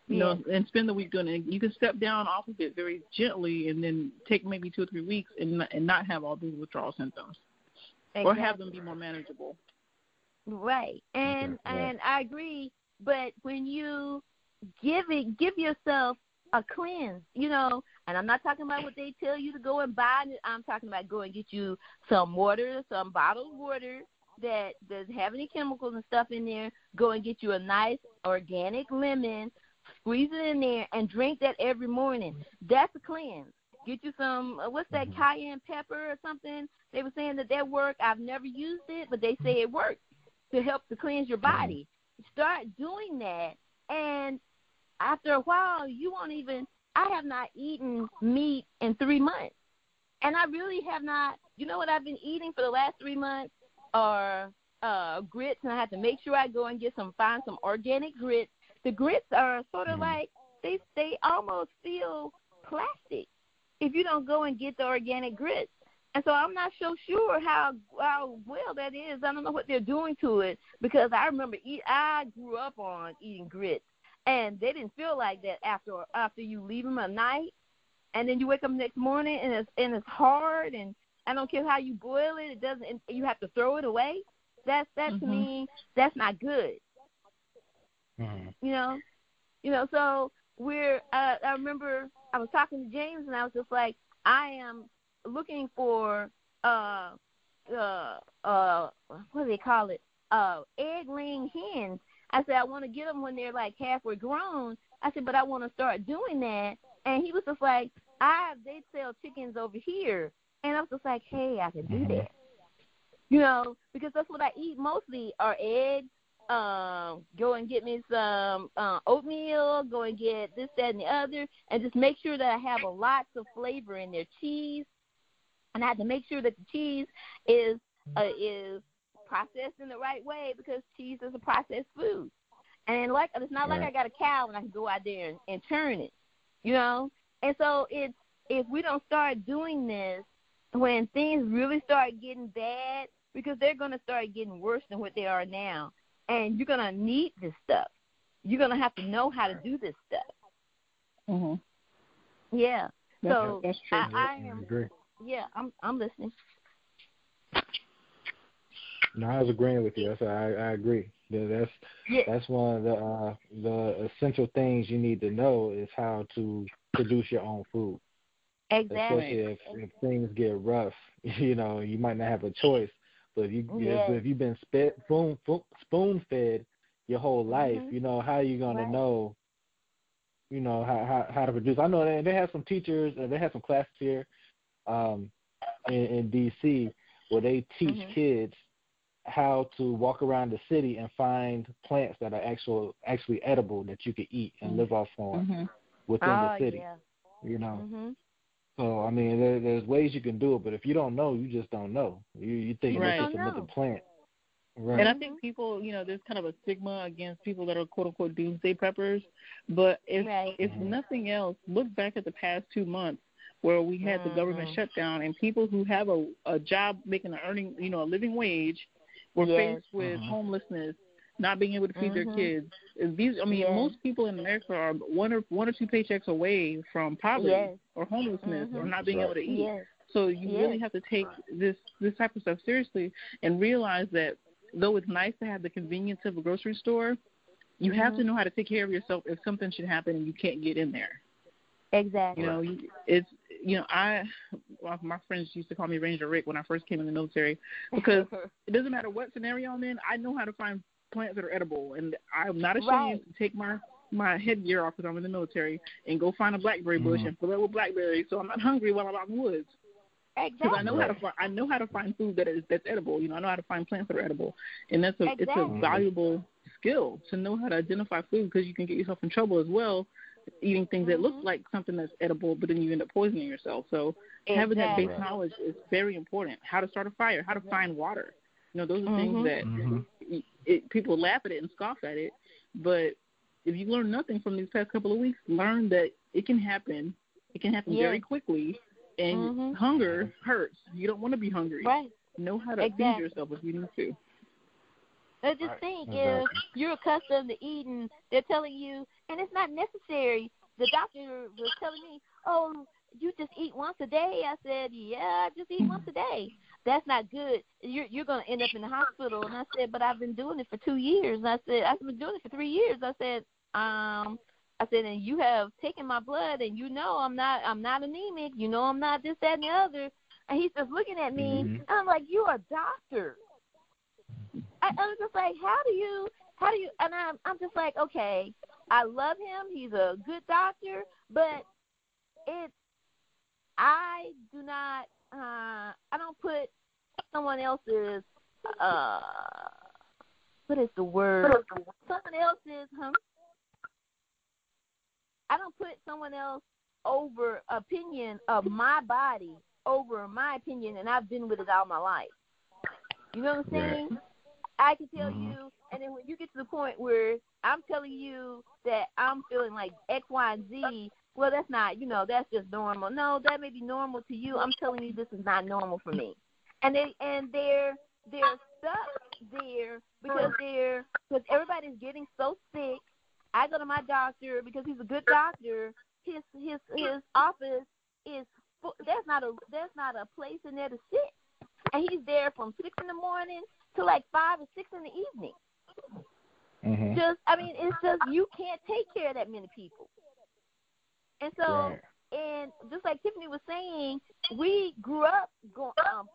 You know, and spend the week doing it. You can step down off of it very gently, and then take maybe 2 or 3 weeks and not have all these withdrawal symptoms, or have them be more manageable. Right, and I agree. But when you give yourself a cleanse, you know, and I'm not talking about what they tell you to go and buy. I'm talking about go and get you some water, some bottled water that doesn't have any chemicals and stuff in there. Go and get you a nice organic lemon. Squeeze it in there and drink that every morning. That's a cleanse. Get you some, what's that, cayenne pepper or something? They were saying that worked. I've never used it, but they say it works to help to cleanse your body. Start doing that, and after a while, you won't even, I have not eaten meat in 3 months. And I really have not, you know what I've been eating for the last 3 months? Are grits, and I have to make sure I go and find some organic grits. The grits are sort of like, they almost feel plastic if you don't go and get the organic grits. And so I'm not so sure how well that is. I don't know what they're doing to it, because I remember I grew up on eating grits, and they didn't feel like that after you leave them at night, and then you wake up the next morning and it's hard, and I don't care how you boil it, it doesn't. You have to throw it away. That to me, that's not good. You know. So I remember I was talking to James, and I was just like, I am looking for what do they call it? Egg laying hens. I said, I want to get them when they're like halfway grown. I said, but I want to start doing that. And he was just like, they sell chickens over here. And I was just like, hey, I can do that. You know, because that's what I eat mostly are eggs. Go and get me some oatmeal, go and get this, that, and the other, and just make sure that I have lots of flavor in there. Cheese, and I have to make sure that the cheese is processed in the right way because cheese is a processed food. And it's not like I got a cow and I can go out there and turn it, you know. And so if we don't start doing this when things really start getting bad, because they're going to start getting worse than what they are now. And you're going to need this stuff. You're going to have to know how to do this stuff. Mm-hmm. Yeah. So that's true. I am. Agree. Yeah, I'm listening. No, I was agreeing with you. I agree. That's one of the essential things you need to know is how to produce your own food. Exactly. Especially if things get rough, you know, you might not have a choice. But if you've been spoon fed your whole life, you know, how are you gonna know, you know, how to produce? I know they have some teachers, they have some classes here, in DC where they teach kids how to walk around the city and find plants that are actually edible that you can eat and live off on within the city. Yeah. You know. So I mean, there's ways you can do it, but if you don't know, you just don't know. You think it's just another plant. Right. And I think people, you know, there's kind of a stigma against people that are quote unquote doomsday preppers. But if nothing else, look back at the past 2 months where we had the government shutdown and people who have a job making a living wage were faced with homelessness, not being able to feed their kids. Most people in America are one or two paychecks away from poverty or homelessness or not being able to eat. So you really have to take this type of stuff seriously and realize that though it's nice to have the convenience of a grocery store, you have to know how to take care of yourself if something should happen and you can't get in there. Exactly. You know, my friends used to call me Ranger Rick when I first came in the military because it doesn't matter what scenario I'm in, I know how to find plants that are edible, and I'm not ashamed to take my headgear off because I'm in the military and go find a blackberry bush and fill it with blackberries so I'm not hungry while I'm out in the woods. Exactly. Because I know how to find food that's edible. You know, I know how to find plants that are edible, and it's a valuable skill to know how to identify food because you can get yourself in trouble as well eating things that look like something that's edible, but then you end up poisoning yourself. So having that base knowledge is very important. How to start a fire, how to find water. You know, those are things that people laugh at it and scoff at it, but if you learn nothing from these past couple of weeks, learn that it can happen. It can happen very quickly, and hunger hurts. You don't want to be hungry. Right. Know how to feed yourself if you need to. But just think, if you're accustomed to eating, they're telling you, and it's not necessary. The doctor was telling me, oh, you just eat once a day. I said, yeah, I just eat once a day. That's not good. You're going to end up in the hospital. And I said, but I've been doing it for 2 years. And I said, I've been doing it for 3 years. I said, and you have taken my blood, and you know I'm not anemic. You know I'm not this, that, and the other. And he's just looking at me. And I'm like, you're a doctor. I was just like, how do you? And I'm just like, okay, I love him. He's a good doctor, but I do not. I don't put someone else's. What is the word? Someone else's. I don't put someone else over opinion of my body over my opinion, and I've been with it all my life. You know what I'm saying? Right. I can tell you, and then when you get to the point where I'm telling you that I'm feeling like X, Y, and Z, well, that's not, that's just normal. No, that may be normal to you. I'm telling you this is not normal for me. And they're stuck there because everybody's getting so sick. I go to my doctor because he's a good doctor. His office is there's not a place in there to sit, and he's there from 6 in the morning to like 5 or 6 in the evening. It's just you can't take care of that many people. And so, and just like Tiffany was saying, we grew up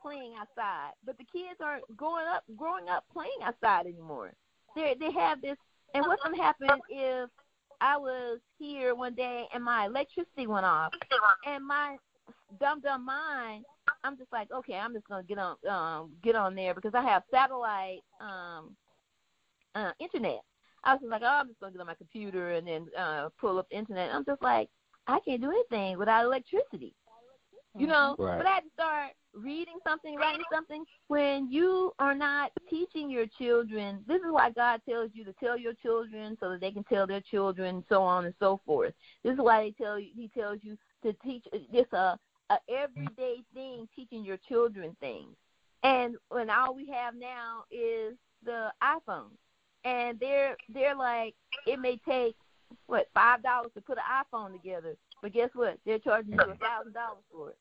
playing outside, but the kids aren't growing up playing outside anymore. They have this And what's going to happen if I was here one day and my electricity went off, and my dumb mind, I'm just like, okay, I'm just going to get on there because I have satellite internet. I was just like, oh, I'm just going to get on my computer and then pull up the internet. I'm just like, I can't do anything without electricity, you know. Right. But I had to start reading something, writing something. When you are not teaching your children, this is why God tells you to tell your children so that they can tell their children, so on and so forth. This is why He tells you to teach. It's a everyday thing, teaching your children things. And when all we have now is the iPhone. And they're like, it may take $5 to put an iPhone together, but guess what? They're charging you $1,000 for it.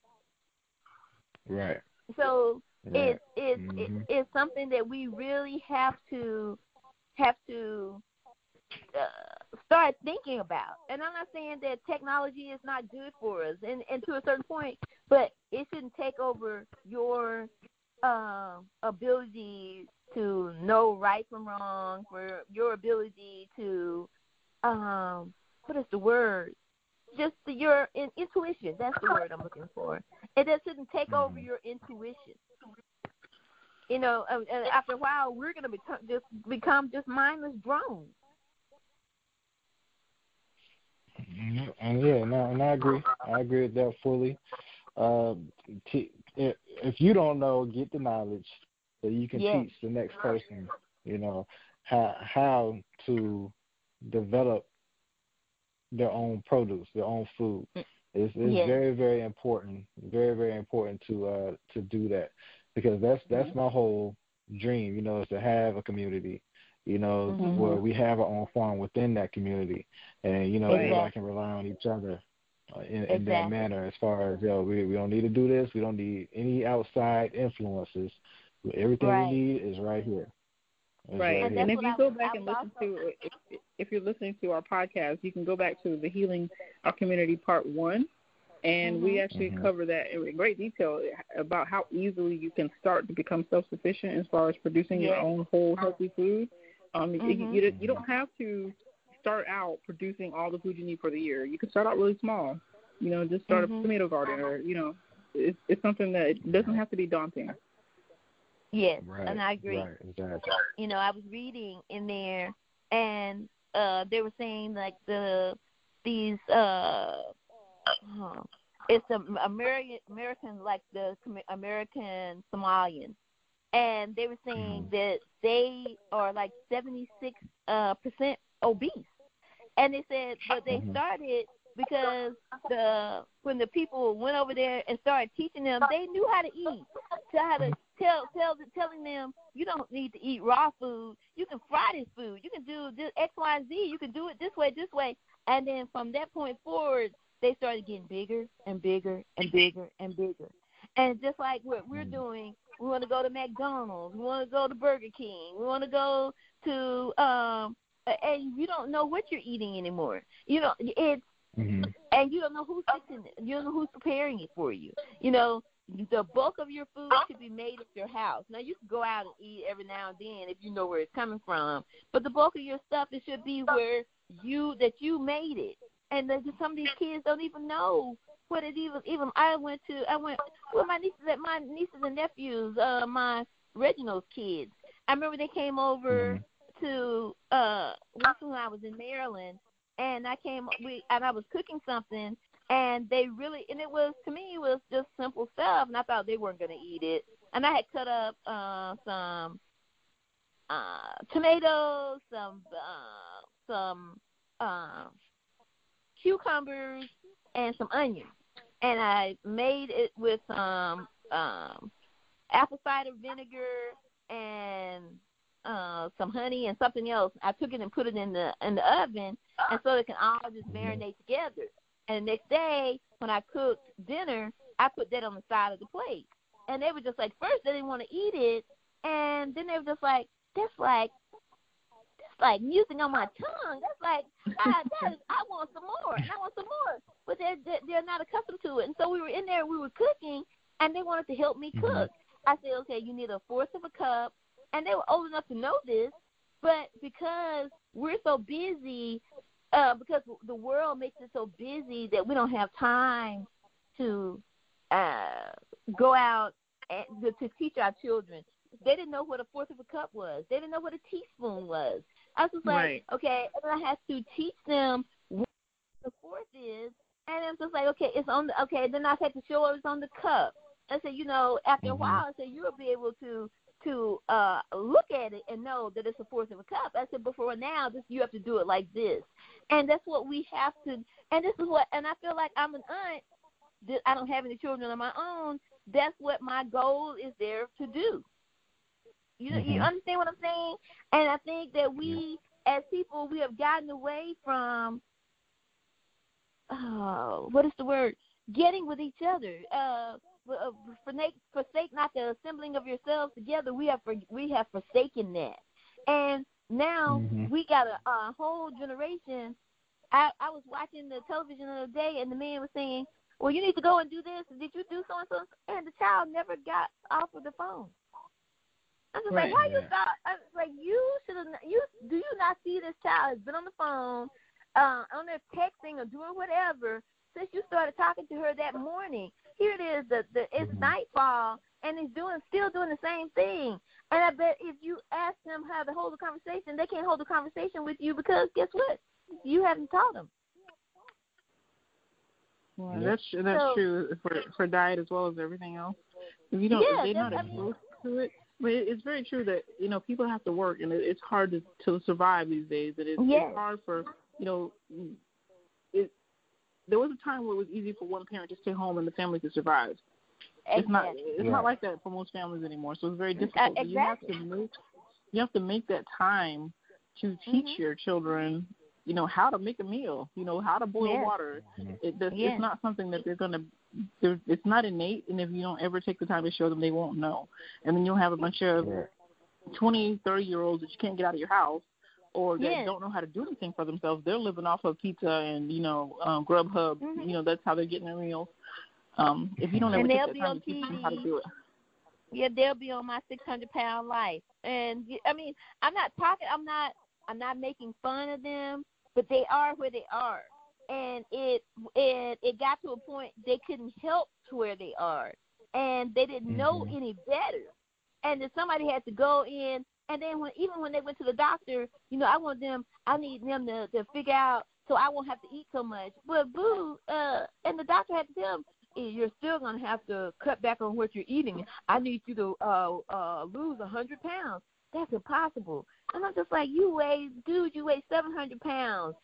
Right. So right. it's something that we really have to start thinking about. And I'm not saying that technology is not good for us, and to a certain point, but it shouldn't take over your ability to know right from wrong, for your ability to what is the word? Just your intuition. That's the word I'm looking for. It shouldn't take over your intuition. You know, and after a while, we're going to become just mindless drones. And I agree. I agree with that fully. If you don't know, get the knowledge so you can teach the next person, you know, how to develop their own produce, their own food. It's very, very important, very, very important to do that, because that's my whole dream, you know, is to have a community, you know, where we have our own farm within that community, and you know, everybody can rely on each other in that manner. As far as, we don't need to do this, we don't need any outside influences. Everything we need is right here. Right. And if you go back and listen to, if you're listening to our podcast, you can go back to the Healing Our Community Part 1, and we actually cover that in great detail about how easily you can start to become self-sufficient as far as producing your own whole healthy food. You don't have to start out producing all the food you need for the year. You can start out really small. You know, just start a tomato garden, or, you know, it's something that it doesn't have to be daunting. Yes, and I agree. Right, exactly. You know, I was reading in there, and they were saying like it's the American, like the American Somalians, and they were saying that they are like 76% obese, and they said, but they started because when the people went over there and started teaching them, they knew how to eat, how to telling them, you don't need to eat raw food. You can fry this food. You can do this X, Y, Z. You can do it this way. And then from that point forward, they started getting bigger and bigger and bigger and bigger. And just like what we're doing, we want to go to McDonald's. We want to go to Burger King. We want to go to and you don't know what you're eating anymore. You know, it's and you don't know who's fixing it. You don't know who's preparing it for you. You know, the bulk of your food should be made at your house. Now, you can go out and eat every now and then if you know where it's coming from, but the bulk of your stuff, it should be where you made it. And some of these kids don't even know what it even. I went with my nieces and nephews, my Reginald's kids. I remember they came over to once when I was in Maryland, and I was cooking something. And it was, to me, it was just simple stuff, and I thought they weren't going to eat it. And I had cut up some tomatoes, some cucumbers, and some onions. And I made it with apple cider vinegar and some honey and something else. I took it and put it in the oven, and so it can all just marinate together. And the next day, when I cooked dinner, I put that on the side of the plate. And they were just like, first they didn't want to eat it, and then they were just like, that's like music on my tongue. That's like, I want some more, and I want some more. But they're not accustomed to it. And so we were in there, we were cooking, and they wanted to help me cook. I said, okay, you need 1/4 of a cup. And they were old enough to know this. But because we're so busy, because the world makes it so busy that we don't have time to go out and to teach our children. They didn't know what a fourth of a cup was. They didn't know what a teaspoon was. I was just like, okay, and I have to teach them what the fourth is, and I'm just like, okay, it's on the, okay, then I had to show it's on the cup. I said, after a while, I said, you'll be able to look at it and know that it's a fourth of a cup. I said, but for now, you have to do it like this. And that's what we have to, and this is what, and I feel like I'm an aunt. I don't have any children of my own. That's what my goal is there to do. You understand what I'm saying? And I think that we, as people, we have gotten away from, what is the word? Getting with each other. Forsake not the assembling of yourselves together. We have forsaken that. And now we got a whole generation. I was watching the television the other day, and the man was saying, well, you need to go and do this. Did you do so-and-so? And the child never got off of the phone. I'm just like, why you thought? I was like, you should have. Do you not see this child has been on the phone, on there texting or doing whatever since you started talking to her that morning? Here it is, it's nightfall, and he's still doing the same thing. And I bet if you ask them how to hold a conversation, they can't hold a conversation with you because guess what? You haven't taught them. Well, that's true for diet as well as everything else. If you don't, if they're not exposed to it. But it's very true that, people have to work, and it's hard to survive these days. And it's hard for, there was a time where it was easy for one parent to stay home and the family could survive. It's not like that for most families anymore. So it's very difficult. Exactly. You have to make that time to teach your children, how to make a meal, how to boil water. It's not something that they're going to. It's not innate, and if you don't ever take the time to show them, they won't know. And then you'll have a bunch of 20, 30-year-olds that you can't get out of your house, or that don't know how to do anything for themselves. They're living off of pizza and, Grubhub. That's how they're getting their meals. If you don't ever take the time to teach them how to do it. Yeah, they'll be on my 600-pound life. And, I mean, I'm not making fun of them, but they are where they are. And it got to a point they couldn't help to where they are, and they didn't know any better. And then somebody had to go in, and then even when they went to the doctor, I need them to figure out so I won't have to eat so much. But and the doctor had to tell them, you're still going to have to cut back on what you're eating. I need you to lose 100 pounds. That's impossible. And I'm just like, you weigh 700 pounds.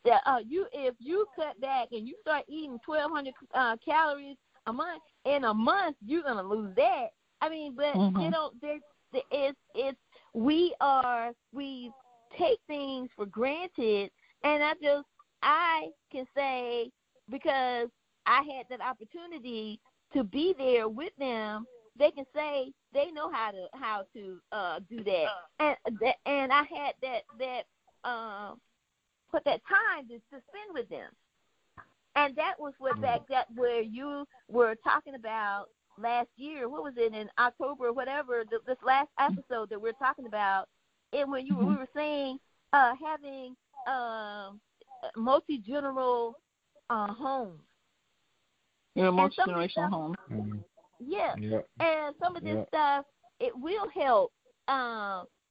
If you cut back and you start eating 1,200 calories a month, in a month you're gonna lose that. I mean, but they don't. We take things for granted, and I can say because I had that opportunity to be there with them. They can say they know how to do that, and I had that. Put that time to spend with them. And that was where you were talking about last year. What was it, in October or whatever, this last episode that we're talking about, and when we were saying having multi-general homes. Yeah, multi-generational homes. Yeah. And some of this stuff, it will help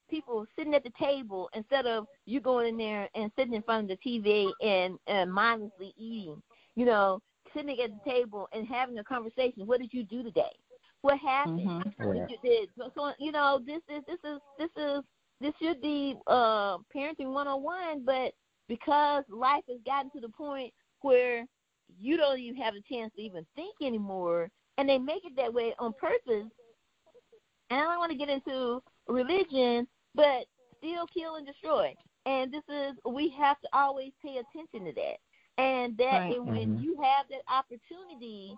people sitting at the table instead of you going in there and sitting in front of the TV and mindlessly eating. Sitting at the table and having a conversation. What did you do today? What happened? What you did? So this should be parenting 101, but because life has gotten to the point where you don't even have a chance to even think anymore, and they make it that way on purpose. And I don't want to get into religion, but steal, kill, and destroy. And we have to always pay attention to that. And when you have that opportunity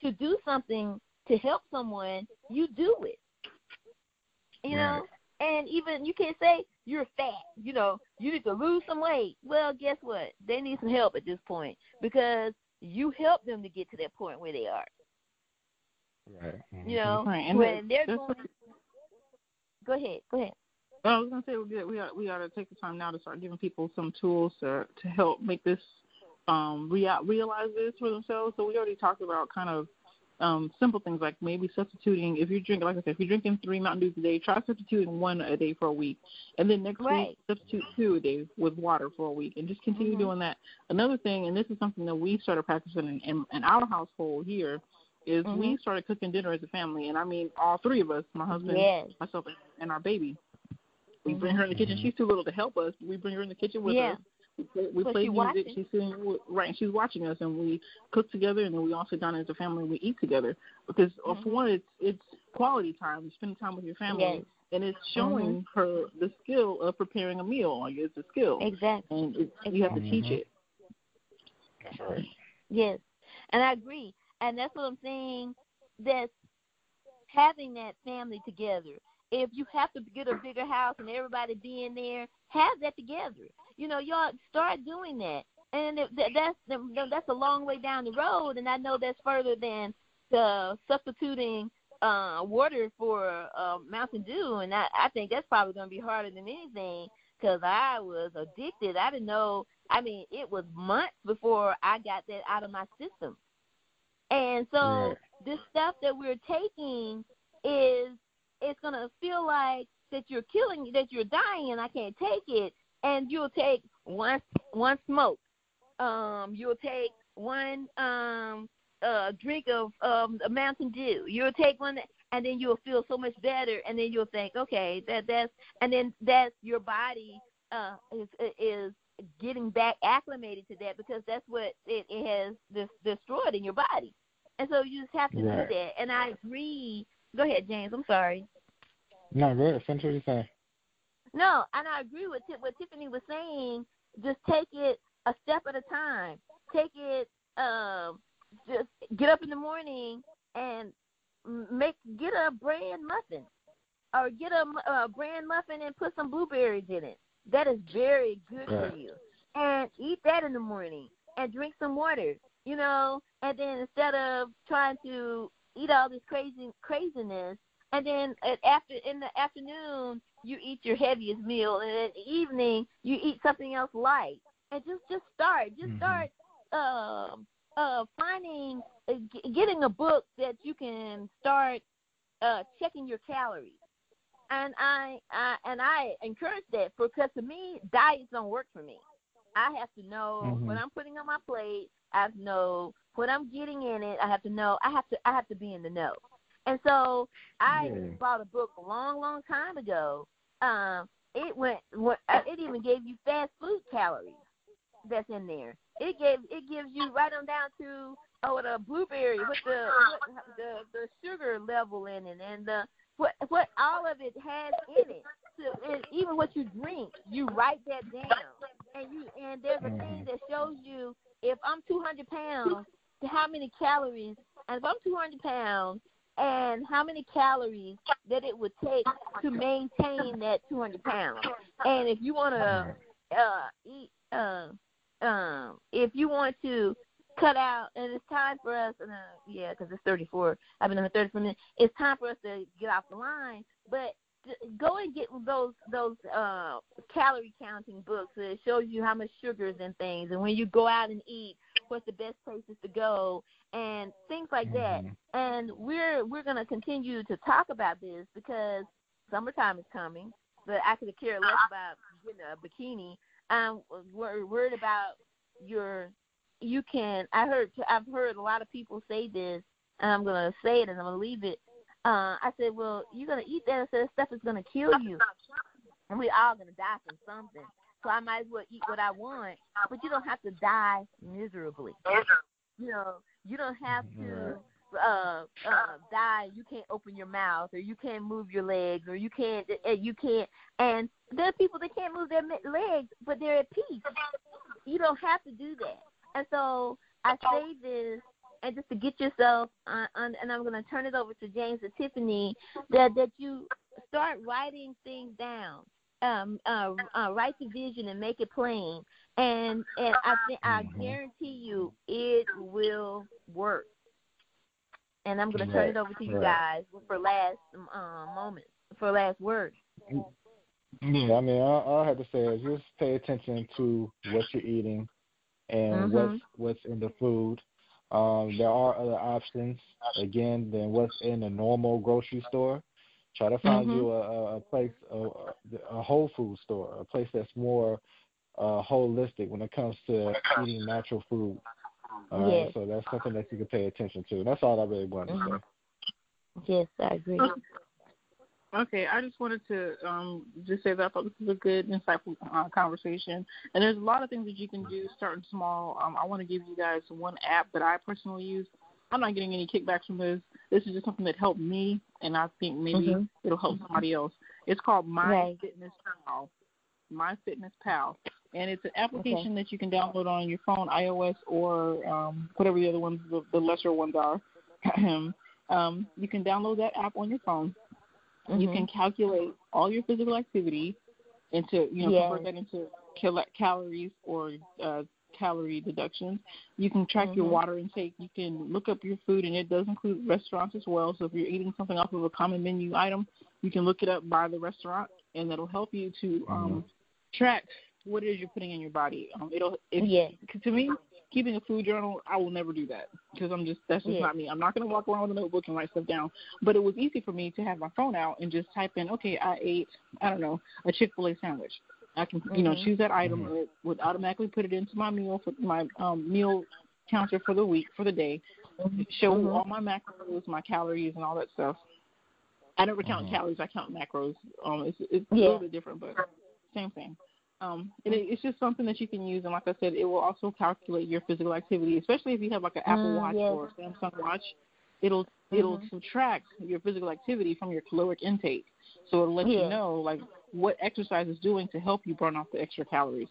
to do something to help someone, you do it. And even you can't say you're fat, you need to lose some weight. Well, guess what? They need some help at this point because you help them to get to that point where they are. Right. When they're going. Go ahead. I was gonna say we ought to take the time now to start giving people some tools to help make this realize this for themselves. So we already talked about kind of simple things like maybe substituting. If you drink, like I said, if you're drinking 3 Mountain Dews a day, try substituting 1 a day for a week, and then next week substitute 2 a day with water for a week, and just continue doing that. Another thing, and this is something that we started practicing in our household here, is we started cooking dinner as a family, and I mean all 3 of us, my husband, myself, and our baby. We bring her in the kitchen. She's too little to help us. We bring her in the kitchen with us. We play music. She's sitting right, and she's watching us, and we cook together, and then we all sit down as a family and we eat together. Because for one, it's quality time. You spend time with your family, and it's showing her the skill of preparing a meal. Like, it's a skill, and you have to teach it. That's right. Yes, and I agree, and that's what I'm saying. That having that family together. If you have to get a bigger house and everybody being there, have that together. You know, y'all start doing that, and that's a long way down the road. And I know that's further than substituting water for Mountain Dew, and I think that's probably going to be harder than anything because I was addicted. I didn't know. I mean, it was months before I got that out of my system, and so this stuff that we're taking it's going to feel like that you're killing, that you're dying, and I can't take it. And you'll take one smoke. You'll take one drink of Mountain Dew. You'll take one, and then you'll feel so much better. And then you'll think, okay, that's your body is getting back acclimated to that because that's what it has destroyed in your body. And so you just have to do that. And I agree. Go ahead, James. I'm sorry. No, go ahead. Finish what you're saying. No, and I agree with what Tiffany was saying. Just take it a step at a time. Take it. Just get up in the morning and get a bran muffin, or get a bran muffin and put some blueberries in it. That is very good for you. And eat that in the morning and drink some water. You know, and then instead of trying to eat all this craziness, and then in the afternoon you eat your heaviest meal, and in the evening you eat something else light, and just start finding getting a book that you can start checking your calories, and I encourage that because to me diets don't work for me. I have to know what I'm putting on my plate. I have to know what I'm getting in it. I have to know. I have to be in the know. And so I bought a book a long time ago. It even gave you fast food calories that's in there. It gives you right on down to the blueberry with the sugar level in it and what all of it has in it. So, and even what you drink, you write that down. And there's a thing that shows you if I'm 200 pounds, how many calories, and if I'm 200 pounds, and how many calories that it would take to maintain that 200 pounds. And if you want to eat, if you want to cut out, and it's time for us, because it's 34, I've been on 34 minutes, it's time for us to get off the line, but go and get those calorie counting books that shows you how much sugar is in things, and when you go out and eat, what's the best places to go, and things like that. And we're going to continue to talk about this because summertime is coming, but I could care less about getting a bikini. I'm worried about I've heard a lot of people say this, and I'm going to say it and I'm going to leave it. I said, well, you're going to eat that. I said, stuff is going to kill you, and we're all going to die from something. So I might as well eat what I want, but you don't have to die miserably. You know, you don't have to die. You can't open your mouth, or you can't move your legs, or you can't. And there are people that can't move their legs, but they're at peace. You don't have to do that. And so I say this, and just to get yourself and I'm going to turn it over to James and Tiffany, that you start writing things down. Write the vision and make it plain, and I guarantee you it will work. And I'm going to turn it over to you guys for last words. Yeah, I mean, all I have to say is just pay attention to what you're eating and Mhm. what's in the food. There are other options again than what's in a normal grocery store. Try to find Mhm. you a place, a whole food store, a place that's more holistic when it comes to eating natural food. All right, Yes. so that's something that you can pay attention to. That's all I really wanted to Mhm. say. Yes, I agree. Okay, I just wanted to just say that I thought this was a good, insightful conversation. And there's a lot of things that you can do starting small. I want to give you guys one app that I personally use. I'm not getting any kickbacks from this. This is just something that helped me, and I think maybe Mhm. it'll help somebody else. It's called Right. MyFitnessPal. MyFitnessPal. And it's an Okay. application that you can download on your phone, iOS, or whatever the other ones, the lesser ones are. You can download that app on your phone. You can Mhm. calculate all your physical activity into, convert Yes. that into calories or calorie deductions. You can track your Mhm. water intake. You can look up your food, and it does include restaurants as well. So if you're eating something off of a common menu item, you can look it up by the restaurant, and that'll help you to Mm-hmm. track what it is you're putting in your body. Yes. To me, keeping a food journal, I will never do that because that's just Yes. not me. I'm not going to walk around with a notebook and write stuff down. But it was easy for me to have my phone out and just type in, okay, I ate, I don't know, a Chick-fil-A sandwich. I can, Mhm. choose that item, Mm-hmm. or it would automatically put it into my meal for my meal counter for the week, for the day. Mhm. Show Mhm. all my macros, my calories, and all that stuff. I never count Mm-hmm. calories. I count macros. It's a little Yeah. bit different, but same thing. It's just something that you can use, and like I said, it will also calculate your physical activity, especially if you have like an Apple Watch Yes. or a Samsung Watch. It'll Mhm. subtract your physical activity from your caloric intake, so it'll let you Yes. know like what exercise is doing to help you burn off the extra calories.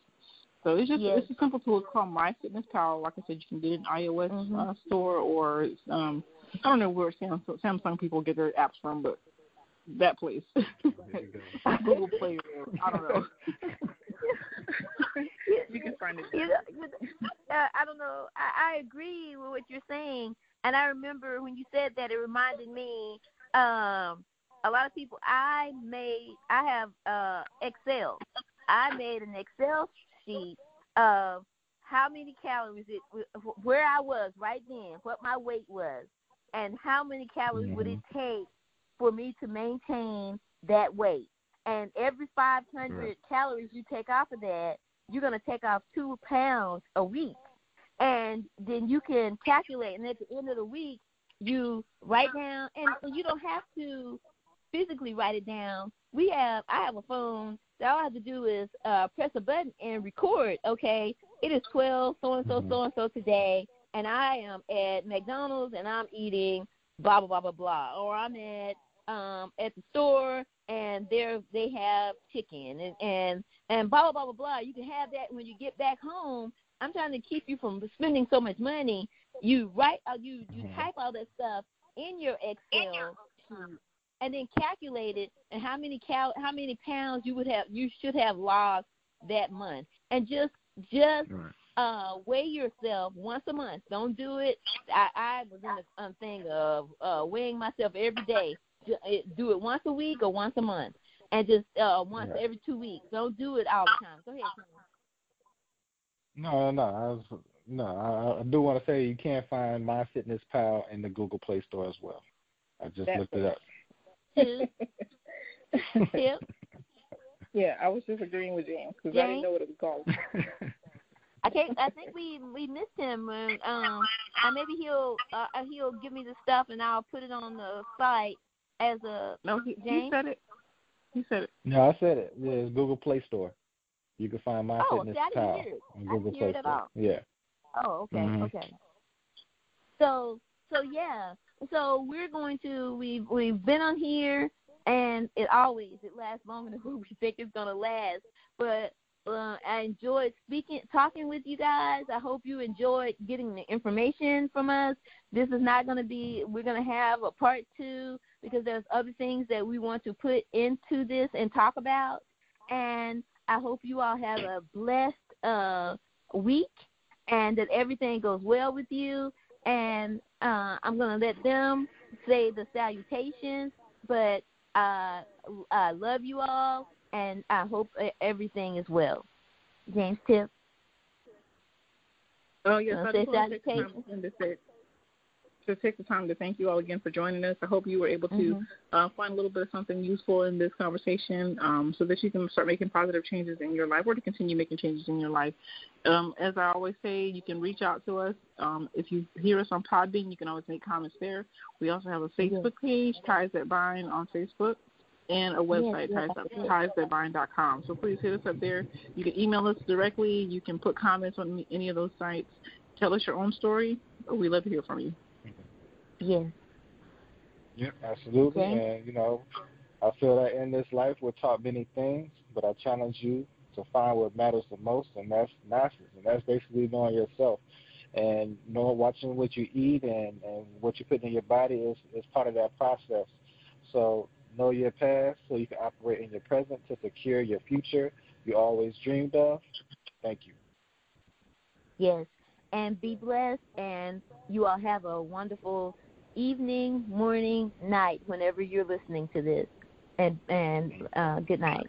So Yes. it's a simple tool. It's called MyFitnessPal. Like I said, you can get it in iOS Mhm. store, or I don't know where Samsung people get their apps from, but that place. There you go. Google Play, or I don't know. you, You can find it you there. know, I don't know. I agree with what you're saying, and I remember when you said that, it reminded me. A lot of people. I have Excel. I made an Excel sheet of how many calories where I was right then, what my weight was, and how many calories would Mm-hmm. it take for me to maintain that weight. And every Right. 500 calories you take off of that, you're going to take off 2 pounds a week. And then you can calculate, and at the end of the week, you write down, and you don't have to physically write it down. I have a phone that all I have to do is press a button and record. Okay, it is 12 Mm-hmm. so and so today, and I am at McDonald's and I'm eating blah blah blah blah blah, or I'm at the store and they have chicken and blah blah blah blah blah. You can have that when you get back home. I'm trying to keep you from spending so much money. You write, you Mm-hmm. type all that stuff in your Excel sheet, and then calculate it, and how many pounds you should have lost that month, and just Right. weigh yourself once a month. Don't do it. I was in the thing of weighing myself every day. Do it once a week or once a month, and just once Right. every 2 weeks. Don't do it all the time. Go ahead, No. I do want to say you can find MyFitnessPal in the Google Play Store as well. I just That looked it up. Tim. Tip, Yeah, I was just agreeing with James because I didn't James. know what it was called. I think we missed him. When, maybe he'll give me the stuff and I'll put it on the site as a No, he James. said it. He said it. No, I said it. Yeah, it's Google Play Store. You can find Oh, see, I didn't MyFitnessPal hear it. on I Google didn't hear it Play at Store. all. Yeah. Oh, okay, Mhm. okay. So yeah. So we're going to we've been on here, and it lasts longer than we think it's gonna last. But I enjoyed talking with you guys. I hope you enjoyed getting the information from us. This is not going to be. We're going to have a part 2 because there's other things that we want to put into this and talk about. And I hope you all have a blessed week, and that everything goes well with you. And I'm going to let them say the salutations, but I love you all, and I hope everything is well. James Tip? Oh, yes, I just want to take the time to thank you all again for joining us. I hope you were able to find a little bit of something useful in this conversation so that you can start making positive changes in your life or to continue making changes in your life. As I always say, you can reach out to us. If you hear us on Podbean, you can always make comments there. We also have a Facebook page, Ties That Bind on Facebook, and a website, tiesthatbind.com. So please hit us up there. You can email us directly. You can put comments on any of those sites. Tell us your own story. We'd love to hear from you. Yes. Yep, absolutely. Okay. And, I feel that in this life we're taught many things, but I challenge you to find what matters the most, and that's masters. And that's basically knowing yourself. And watching what you eat and what you put in your body is part of that process. So know your past so you can operate in your present to secure your future you always dreamed of. Thank you. Yes. And be blessed, and you all have a wonderful evening, morning, night, whenever you're listening to this. And good night.